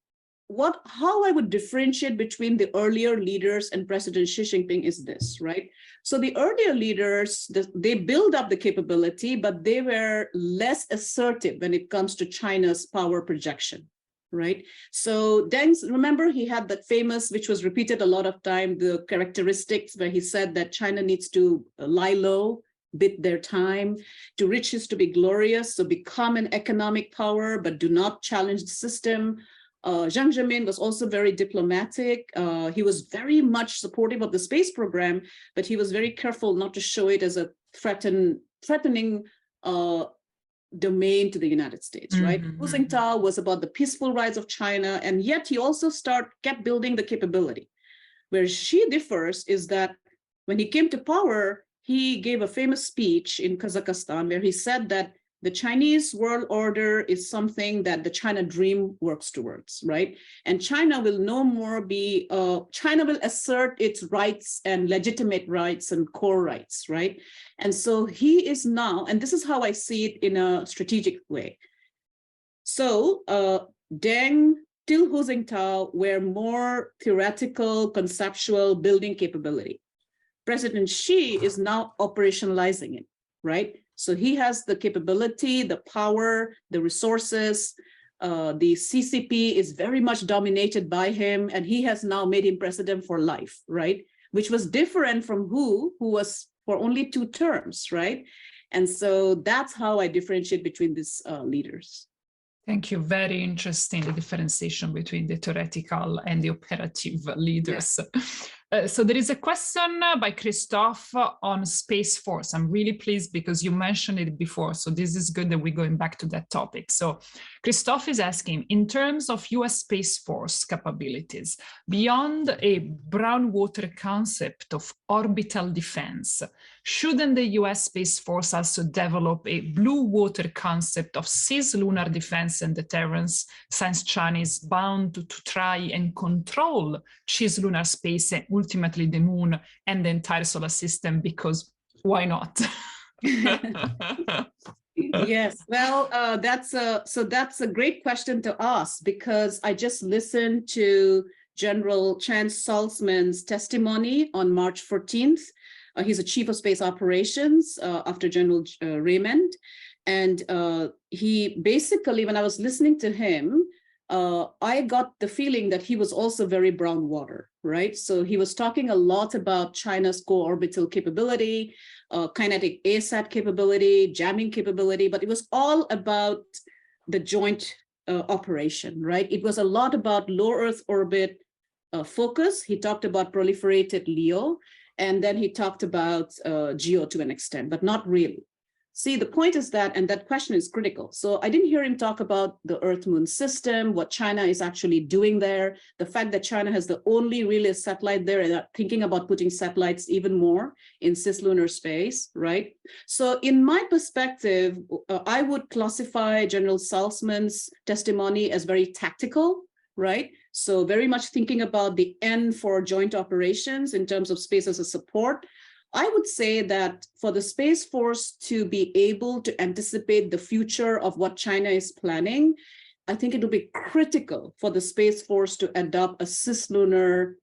how I would differentiate between the earlier leaders and President Xi Jinping is this, right? So the earlier leaders, they build up the capability, but they were less assertive when it comes to China's power projection, right? So Deng, remember, he had that famous, which was repeated a lot of time, the characteristics where he said that China needs to lie low, bid their time, to riches to be glorious, so become an economic power, but do not challenge the system. Jiang Zemin was also very diplomatic. He was very much supportive of the space program, but he was very careful not to show it as a threatening domain to the United States, right? Hu Jintao was about the peaceful rise of China, and yet he also kept building the capability. Where Xi differs is that when he came to power, he gave a famous speech in Kazakhstan where he said that the Chinese world order is something that the China dream works towards, right? And China will no more be, China will assert its rights and legitimate rights and core rights, right? And so he is now, and this is how I see it in a strategic way. So Deng till Hu Jintao were more theoretical, conceptual, building capability. President Xi is now operationalizing it, right? So he has the capability, the power, the resources. The CCP is very much dominated by him, and he has now made him president for life, right? Which was different from who was for only 2 terms, right? And so that's how I differentiate between these leaders. Thank you. Very interesting, the differentiation between the theoretical and the operative leaders. Yeah. So there is a question by Christophe on Space Force. I'm really pleased because you mentioned it before. So this is good that we're going back to that topic. So Christophe is asking, in terms of US Space Force capabilities, beyond a brown water concept of orbital defense, shouldn't the US Space Force also develop a blue water concept of cislunar defense and deterrence, since China is bound to try and control cislunar space and ultimately the moon and the entire solar system, because why not? Yes, well, that's a great question to ask, because I just listened to General Chance Salzman's testimony on March 14th. He's a chief of space operations after General Raymond. And he basically, when I was listening to him, I got the feeling that he was also very brown water, right? So he was talking a lot about China's co-orbital capability, kinetic ASAT capability, jamming capability, but it was all about the joint operation, right? It was a lot about low Earth orbit focus. He talked about proliferated LEO, and then he talked about GEO to an extent, but not really. See, the point is that, and that question is critical. So I didn't hear him talk about the Earth-Moon system, what China is actually doing there, the fact that China has the only really satellite there and are thinking about putting satellites even more in cislunar space, right? So in my perspective, I would classify General Salzman's testimony as very tactical, right? So very much thinking about the end for joint operations in terms of space as a support. I would say that for the Space Force to be able to anticipate the future of what China is planning, I think it will be critical for the Space Force to adopt a cislunar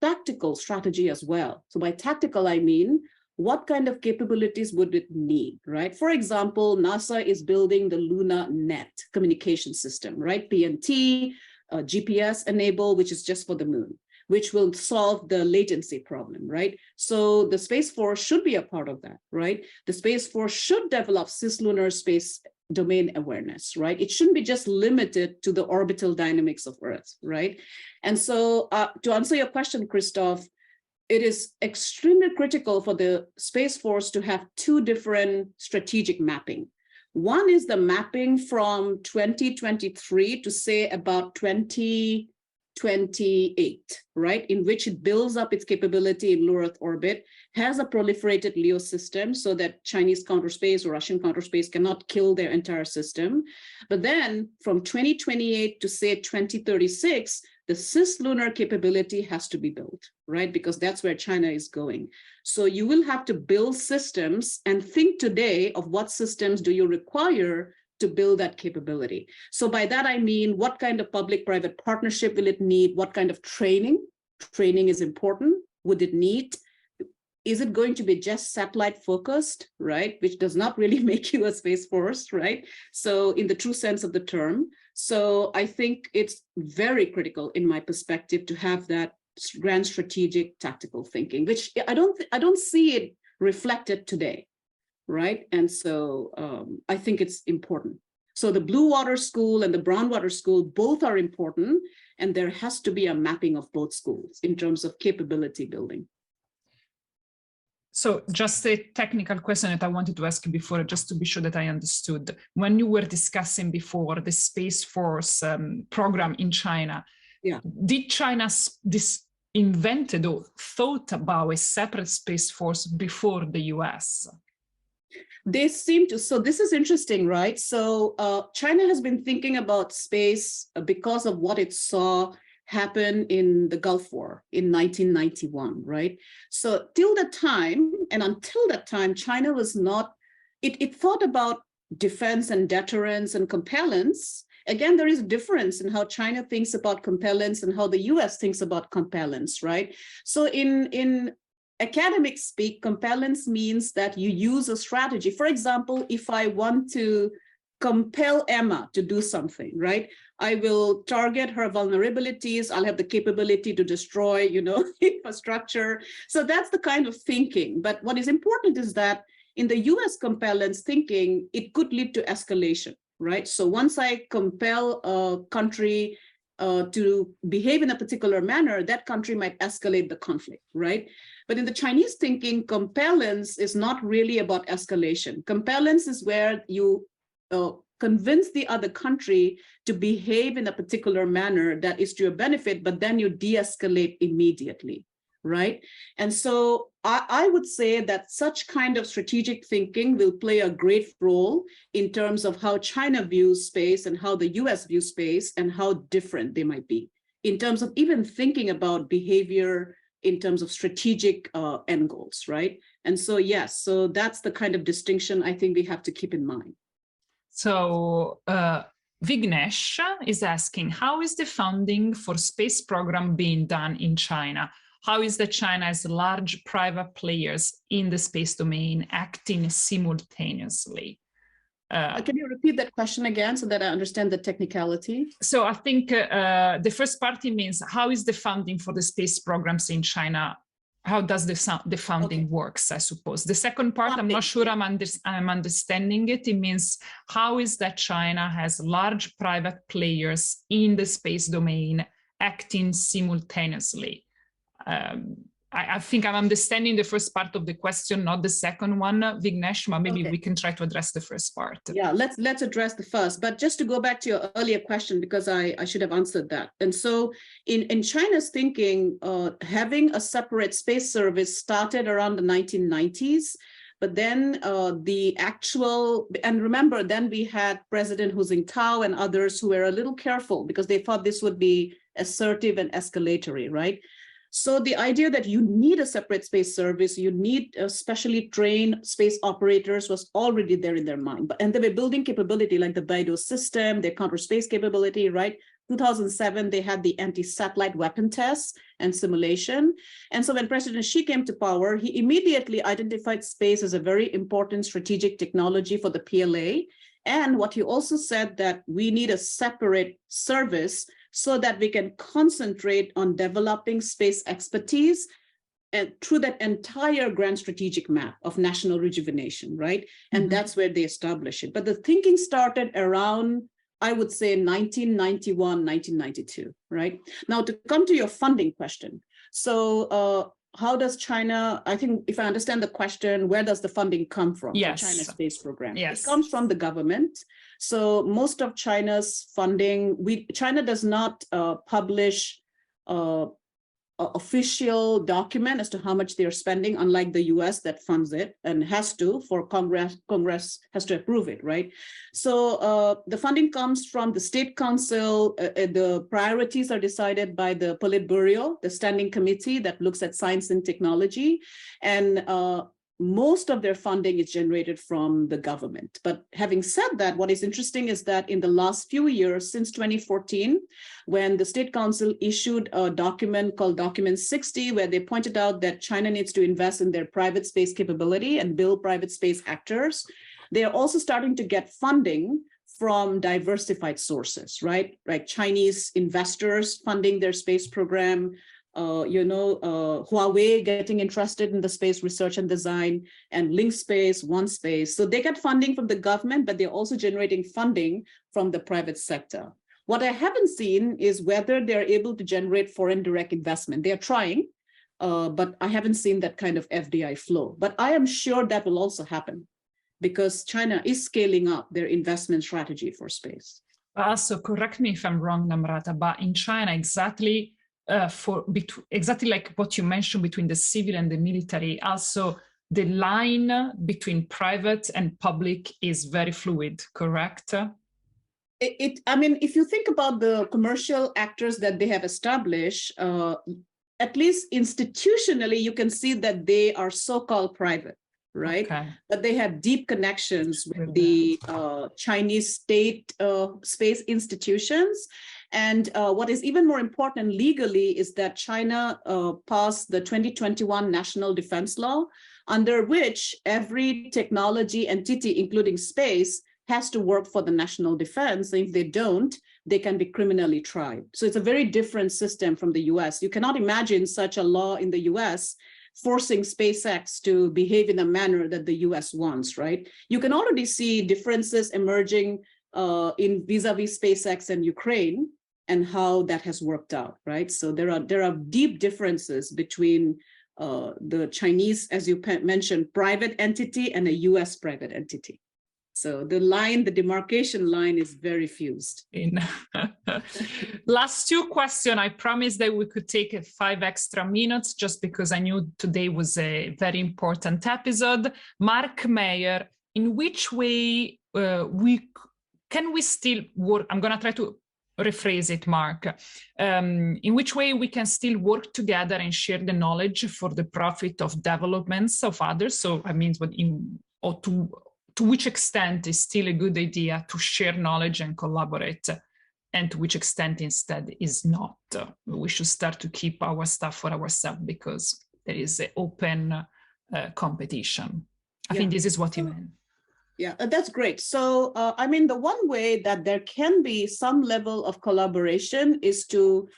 tactical strategy as well. So by tactical, I mean, what kind of capabilities would it need, right? For example, NASA is building the LunaNet communication system, right? PNT, GPS enable, which is just for the moon, which will solve the latency problem, right? So the Space Force should be a part of that, right? The Space Force should develop cislunar space domain awareness, right? It shouldn't be just limited to the orbital dynamics of Earth, right? And so to answer your question, Christoph, it is extremely critical for the Space Force to have two different strategic mapping. One is the mapping from 2023 to say about 2028, right, in which it builds up its capability in low Earth orbit, has a proliferated LEO system so that Chinese counter space or Russian counter space cannot kill their entire system. But then from 2028 to say 2036, the cislunar capability has to be built, right? Because that's where China is going. So you will have to build systems and think today of what systems do you require to build that capability. So by that, I mean, what kind of public-private partnership will it need? What kind of training? Training is important. Would it need? Is it going to be just satellite focused, right? Which does not really make you a Space Force, right? So in the true sense of the term. So I think it's very critical in my perspective to have that grand strategic tactical thinking, which I don't see it reflected today, right? And so I think it's important. So the Blue Water School and the Brown Water School both are important, and there has to be a mapping of both schools in terms of capability building. So just a technical question that I wanted to ask you before, just to be sure that I understood. When you were discussing before the Space Force program in China, yeah, did China invented or thought about a separate Space Force before the US? They seem to. So this is interesting, right? So China has been thinking about space because of what it saw happen in the Gulf War in 1991, right? So till that time, and until that time, China was not, it thought about defense and deterrence and compellence. Again, there is a difference in how China thinks about compellence and how the US thinks about compellence, right? So in academic speak, compellence means that you use a strategy. For example, if I want to compel Emma to do something, right? I will target her vulnerabilities. I'll have the capability to destroy, infrastructure. So that's the kind of thinking. But what is important is that in the US compellence thinking, it could lead to escalation, right? So once I compel a country to behave in a particular manner, that country might escalate the conflict, right? But in the Chinese thinking, compellence is not really about escalation. Compellence is where you convince the other country to behave in a particular manner that is to your benefit, but then you de-escalate immediately, right? And so I would say that such kind of strategic thinking will play a great role in terms of how China views space and how the US views space and how different they might be in terms of even thinking about behavior in terms of strategic end goals, right? And so, yes, so that's the kind of distinction I think we have to keep in mind. So Vignesh is asking, how is the funding for space program being done in China? How is that China has large private players in the space domain acting simultaneously? Can you repeat that question again so that I understand the technicality? So I think the first part means, how is the funding for the space programs in China? How does the funding works, I suppose. The second part, I'm not sure I'm understanding it. It means, how is that China has large private players in the space domain acting simultaneously? I think I'm understanding the first part of the question, not the second one, Vignesh, but maybe Okay. we can try to address the first part. Yeah, let's address the first. But just to go back to your earlier question, because I should have answered that. And so in China's thinking, having a separate space service started around the 1990s. But then the actual, and remember, then we had President Hu Jintao and others who were a little careful because they thought this would be assertive and escalatory, right? So the idea that you need a separate space service, you need specially trained space operators was already there in their mind. And they were building capability like the Beidou system, their counter space capability, right? 2007, they had the anti-satellite weapon tests and simulation. And so when President Xi came to power, he immediately identified space as a very important strategic technology for the PLA. And what he also said that we need a separate service so that we can concentrate on developing space expertise and through that entire grand strategic map of national rejuvenation, right? And that's where they establish it. But the thinking started around, I would say, 1991, 1992, right? Now, to come to your funding question. So how does China, I think if I understand the question, where does the funding come from for China's space program? Yes. It comes from the government. So most of China's funding, China does not publish official document as to how much they're spending, unlike the US that funds it and has to, for Congress has to approve it, right? So the funding comes from the State Council. The priorities are decided by the Politburo, the standing committee that looks at science and technology. And most of their funding is generated from the government. But having said that, what is interesting is that in the last few years, since 2014, when the State Council issued a document called Document 60, where they pointed out that China needs to invest in their private space capability and build private space actors, they are also starting to get funding from diversified sources, right? Like Chinese investors funding their space program, Huawei getting interested in the space research and design, and Link Space, One Space. So they get funding from the government, but they're also generating funding from the private sector. What I haven't seen is whether they're able to generate foreign direct investment. They're trying, but I haven't seen that kind of FDI flow. But I am sure that will also happen because China is scaling up their investment strategy for space. So correct me if I'm wrong, Namrata, but in China, exactly like what you mentioned between the civil and the military, also the line between private and public is very fluid, correct? I mean, if you think about the commercial actors that they have established, at least institutionally, you can see that they are so-called private, right? Okay. But they have deep connections with the Chinese state space institutions. And what is even more important legally is that China passed the 2021 National Defense Law, under which every technology entity, including space, has to work for the national defense. If they don't, they can be criminally tried. So it's a very different system from the US. You cannot imagine such a law in the US forcing SpaceX to behave in a manner that the US wants, right? You can already see differences emerging in vis-a-vis SpaceX and Ukraine and how that has worked out, right? So there are deep differences between the Chinese, as you mentioned, private entity and a US private entity. So the demarcation line is very fused. Last two questions. I promised that we could take 5 extra minutes just because I knew today was a very important episode. Mark Meyer, in which way can we still work? I'm going to try to rephrase it, Mark. In which way we can still work together and share the knowledge for the profit of developments of others? So I mean, to which extent is still a good idea to share knowledge and collaborate, and to which extent instead is not? We should start to keep our stuff for ourselves because there is an open competition. I think this is what you meant. Yeah, that's great. So, I mean, the one way that there can be some level of collaboration is to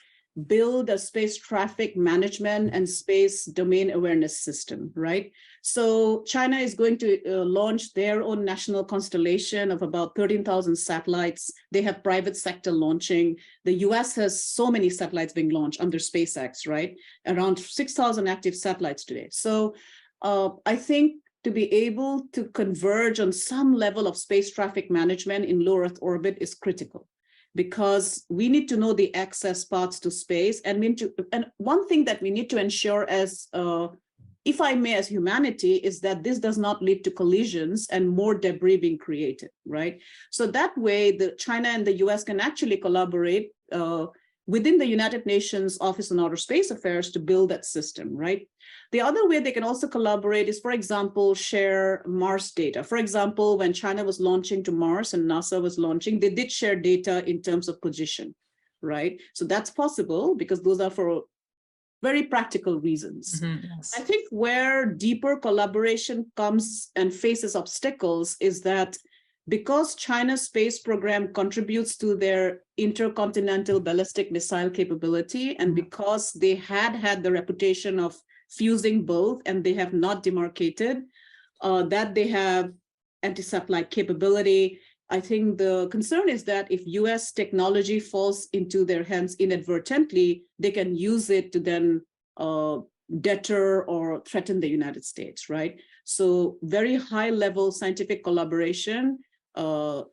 build a space traffic management and space domain awareness system, right? So China is going to launch their own national constellation of about 13,000 satellites. They have private sector launching. The US has so many satellites being launched under SpaceX, right? Around 6,000 active satellites today. So I think to be able to converge on some level of space traffic management in low Earth orbit is critical, because we need to know the access paths to space. And one thing that we need to ensure as, if I may, as humanity, is that this does not lead to collisions and more debris being created, right? So that way, China and the US can actually collaborate within the United Nations Office on Outer Space Affairs to build that system, right? The other way they can also collaborate is, for example, share Mars data. For example, when China was launching to Mars and NASA was launching, they did share data in terms of position, right? So that's possible because those are for very practical reasons. Yes. I think where deeper collaboration comes and faces obstacles is that because China's space program contributes to their intercontinental ballistic missile capability, and because they had the reputation of fusing both, and they have not demarcated that they have anti-satellite capability, I think the concern is that if US technology falls into their hands inadvertently, they can use it to then deter or threaten the United States, right? So very high level scientific collaboration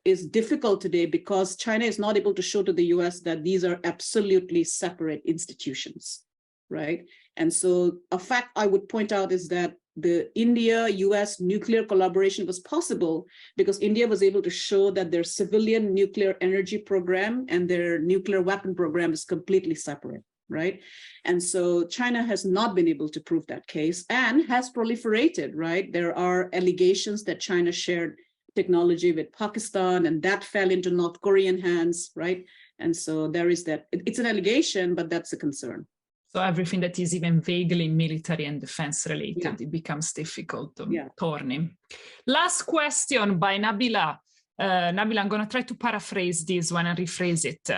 is difficult today because China is not able to show to the US that these are absolutely separate institutions, right? And so a fact I would point out is that the India-US nuclear collaboration was possible because India was able to show that their civilian nuclear energy program and their nuclear weapon program is completely separate, right? And so China has not been able to prove that case and has proliferated, right? There are allegations that China shared technology with Pakistan and that fell into North Korean hands, right? And so there is that. It's an allegation, but that's a concern. So everything that is even vaguely military and defense related, it becomes difficult, thorny. Last question by Nabila. Nabila, I'm going to try to paraphrase this one and rephrase it.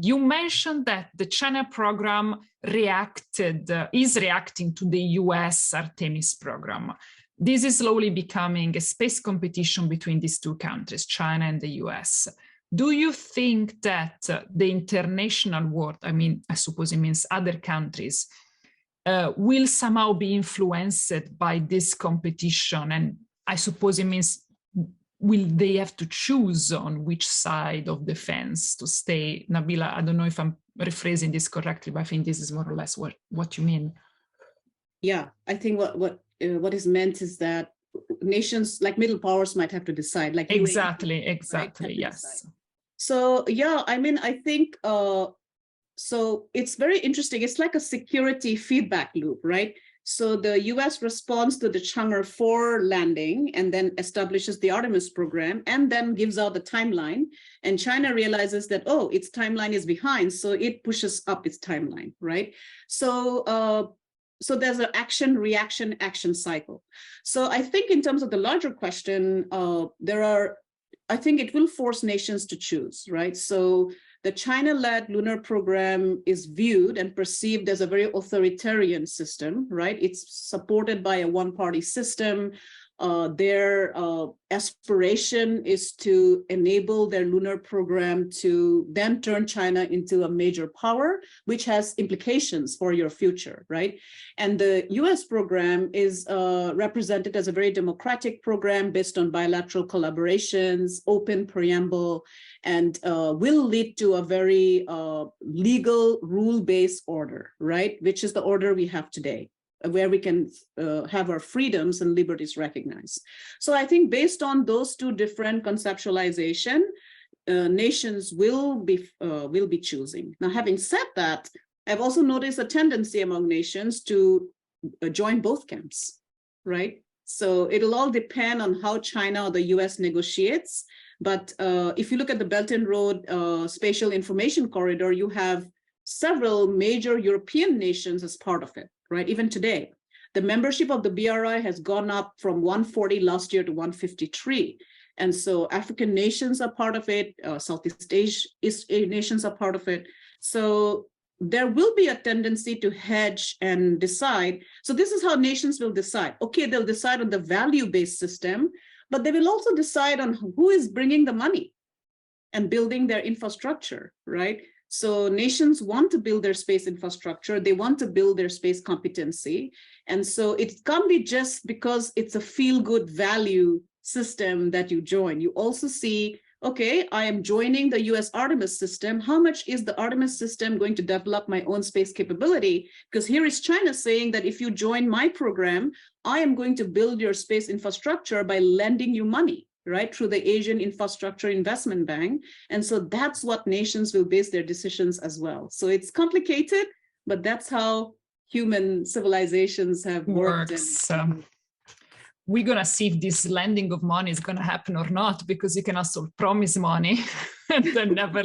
You mentioned that the China program is reacting to the US Artemis program. This is slowly becoming a space competition between these two countries, China and the US. Do you think that the international world, I mean, I suppose it means other countries, will somehow be influenced by this competition? And I suppose it means, will they have to choose on which side of the fence to stay? Nabila, I don't know if I'm rephrasing this correctly, but I think this is more or less what you mean. Yeah, I think what is meant is that nations like middle powers might have to decide. Like exactly, right? Yes. Decide. So yeah, I mean, I think so it's very interesting. It's like a security feedback loop, right? So the US responds to the Chang'e 4 landing and then establishes the Artemis program and then gives out the timeline. And China realizes that, oh, its timeline is behind, so it pushes up its timeline, right? So so there's an action, reaction, action cycle. So I think in terms of the larger question, I think it will force nations to choose, right? So the China-led lunar program is viewed and perceived as a very authoritarian system, right? It's supported by a one-party system. Their aspiration is to enable their lunar program to then turn China into a major power, which has implications for your future, right? And the US program is represented as a very democratic program based on bilateral collaborations, open preamble, and will lead to a very legal rule-based order, right? Which is the order we have today, where we can have our freedoms and liberties recognized. So I think based on those two different conceptualization, nations will be choosing. Now, having said that, I've also noticed a tendency among nations to join both camps, right? So it'll all depend on how China or the US negotiates. But if you look at the Belt and Road Spatial Information Corridor, you have several major European nations as part of it, right? Even today, the membership of the BRI has gone up from 140 last year to 153. And so African nations are part of it, Southeast Asian nations are part of it. So there will be a tendency to hedge and decide. So this is how nations will decide. Okay, they'll decide on the value-based system, but they will also decide on who is bringing the money and building their infrastructure, right? So nations want to build their space infrastructure. They want to build their space competency. And so it can't be just because it's a feel-good value system that you join. You also see, okay, I am joining the US Artemis system. How much is the Artemis system going to develop my own space capability? Because here is China saying that if you join my program, I am going to build your space infrastructure by lending you money, right, through the Asian Infrastructure Investment Bank. And so that's what nations will base their decisions as well. So it's complicated, but that's how human civilizations have worked. We're going to see if this lending of money is going to happen or not, because you can also promise money and then never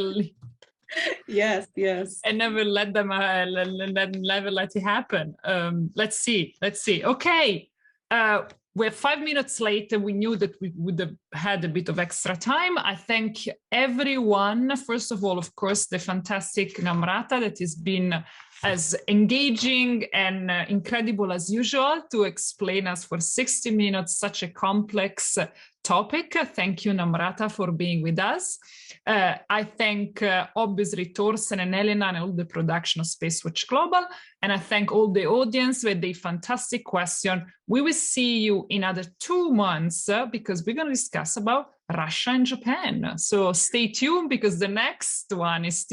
yes and never let them never let it happen. Let's see. Okay, we're 5 minutes late, and we knew that we would have had a bit of extra time. I thank everyone. First of all, of course, the fantastic Namrata, that has been as engaging and incredible as usual to explain us for 60 minutes such a complex topic. Thank you, Namrata, for being with us. I thank obviously Torsten and Elena and all the production of Space Watch Global. And I thank all the audience with the fantastic question. We will see you in another 2 months because we're going to discuss about Russia and Japan. So stay tuned, because the next one is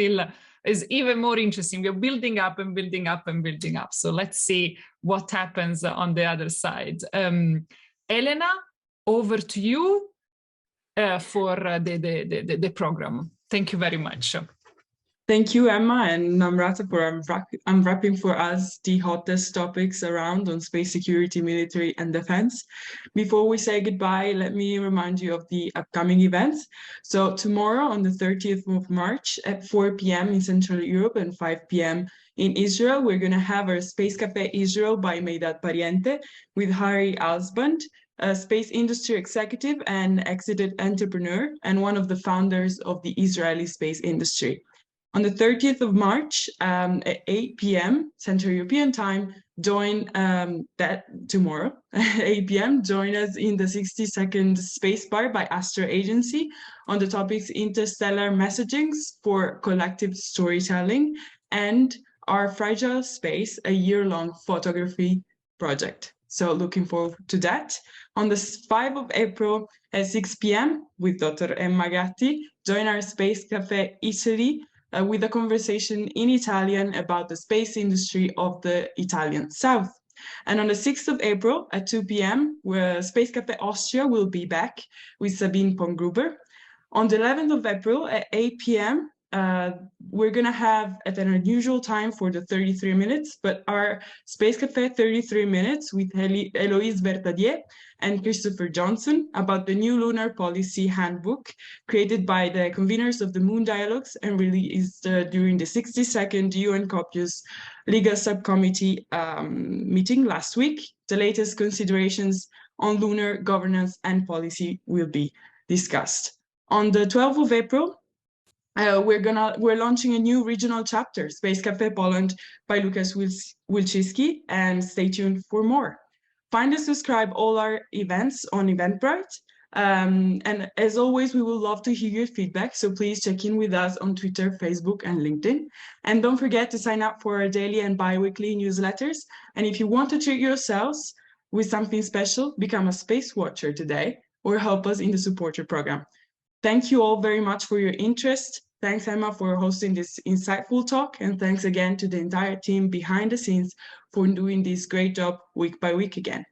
even more interesting. We're building up and building up and building up. So let's see what happens on the other side. Elena, over to you for the program. Thank you very much. Thank you, Emma and Namrata, for unwrapping for us the hottest topics around on space security, military, and defense. Before we say goodbye, let me remind you of the upcoming events. So tomorrow, on the 30th of March at 4 p.m. in Central Europe and 5 p.m. in Israel, we're going to have our Space Cafe Israel by Meidad Pariente with Harry Alsband, a space industry executive and exited entrepreneur, and one of the founders of the Israeli space industry. On the 30th of March at 8 p.m. Central European time, join tomorrow at 8 p.m. Join us in the 60-second space bar by Astra Agency on the topics interstellar messagings for collective storytelling and our Fragile Space, a year-long photography project. So looking forward to that. On the 5th of April at 6 p.m. with Dr. Emma Gatti, join our Space Cafe Italy with a conversation in Italian about the space industry of the Italian South. And on the 6th of April at 2 p.m., where Space Cafe Austria will be back with Sabine Pongruber. On the 11th of April at 8 p.m., we're going to have at an unusual time for the 33 minutes, but our Space Cafe 33 minutes with Héloïse Bertadier and Christopher Johnson about the new lunar policy handbook created by the conveners of the Moon Dialogues and released during the 62nd UN COPUOS Legal Subcommittee meeting last week. The latest considerations on lunar governance and policy will be discussed. On the 12th of April, we're launching a new regional chapter, Space Cafe Poland by Lukasz Wilczycki, and stay tuned for more. Find and subscribe all our events on Eventbrite. And as always, we would love to hear your feedback, so please check in with us on Twitter, Facebook, and LinkedIn. And don't forget to sign up for our daily and bi-weekly newsletters. And if you want to treat yourselves with something special, become a space watcher today or help us in the supporter program. Thank you all very much for your interest. Thanks, Emma, for hosting this insightful talk. And thanks again to the entire team behind the scenes for doing this great job week by week again.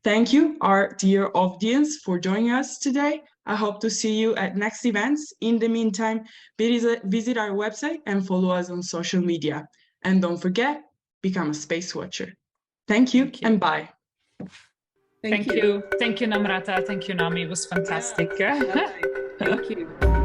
Thank you, our dear audience, for joining us today. I hope to see you at next events. In the meantime, visit our website and follow us on social media. And don't forget, become a space watcher. Thank you. And bye. Thank you. Thank you, Namrata. Thank you, Nami. It was fantastic. Thank you.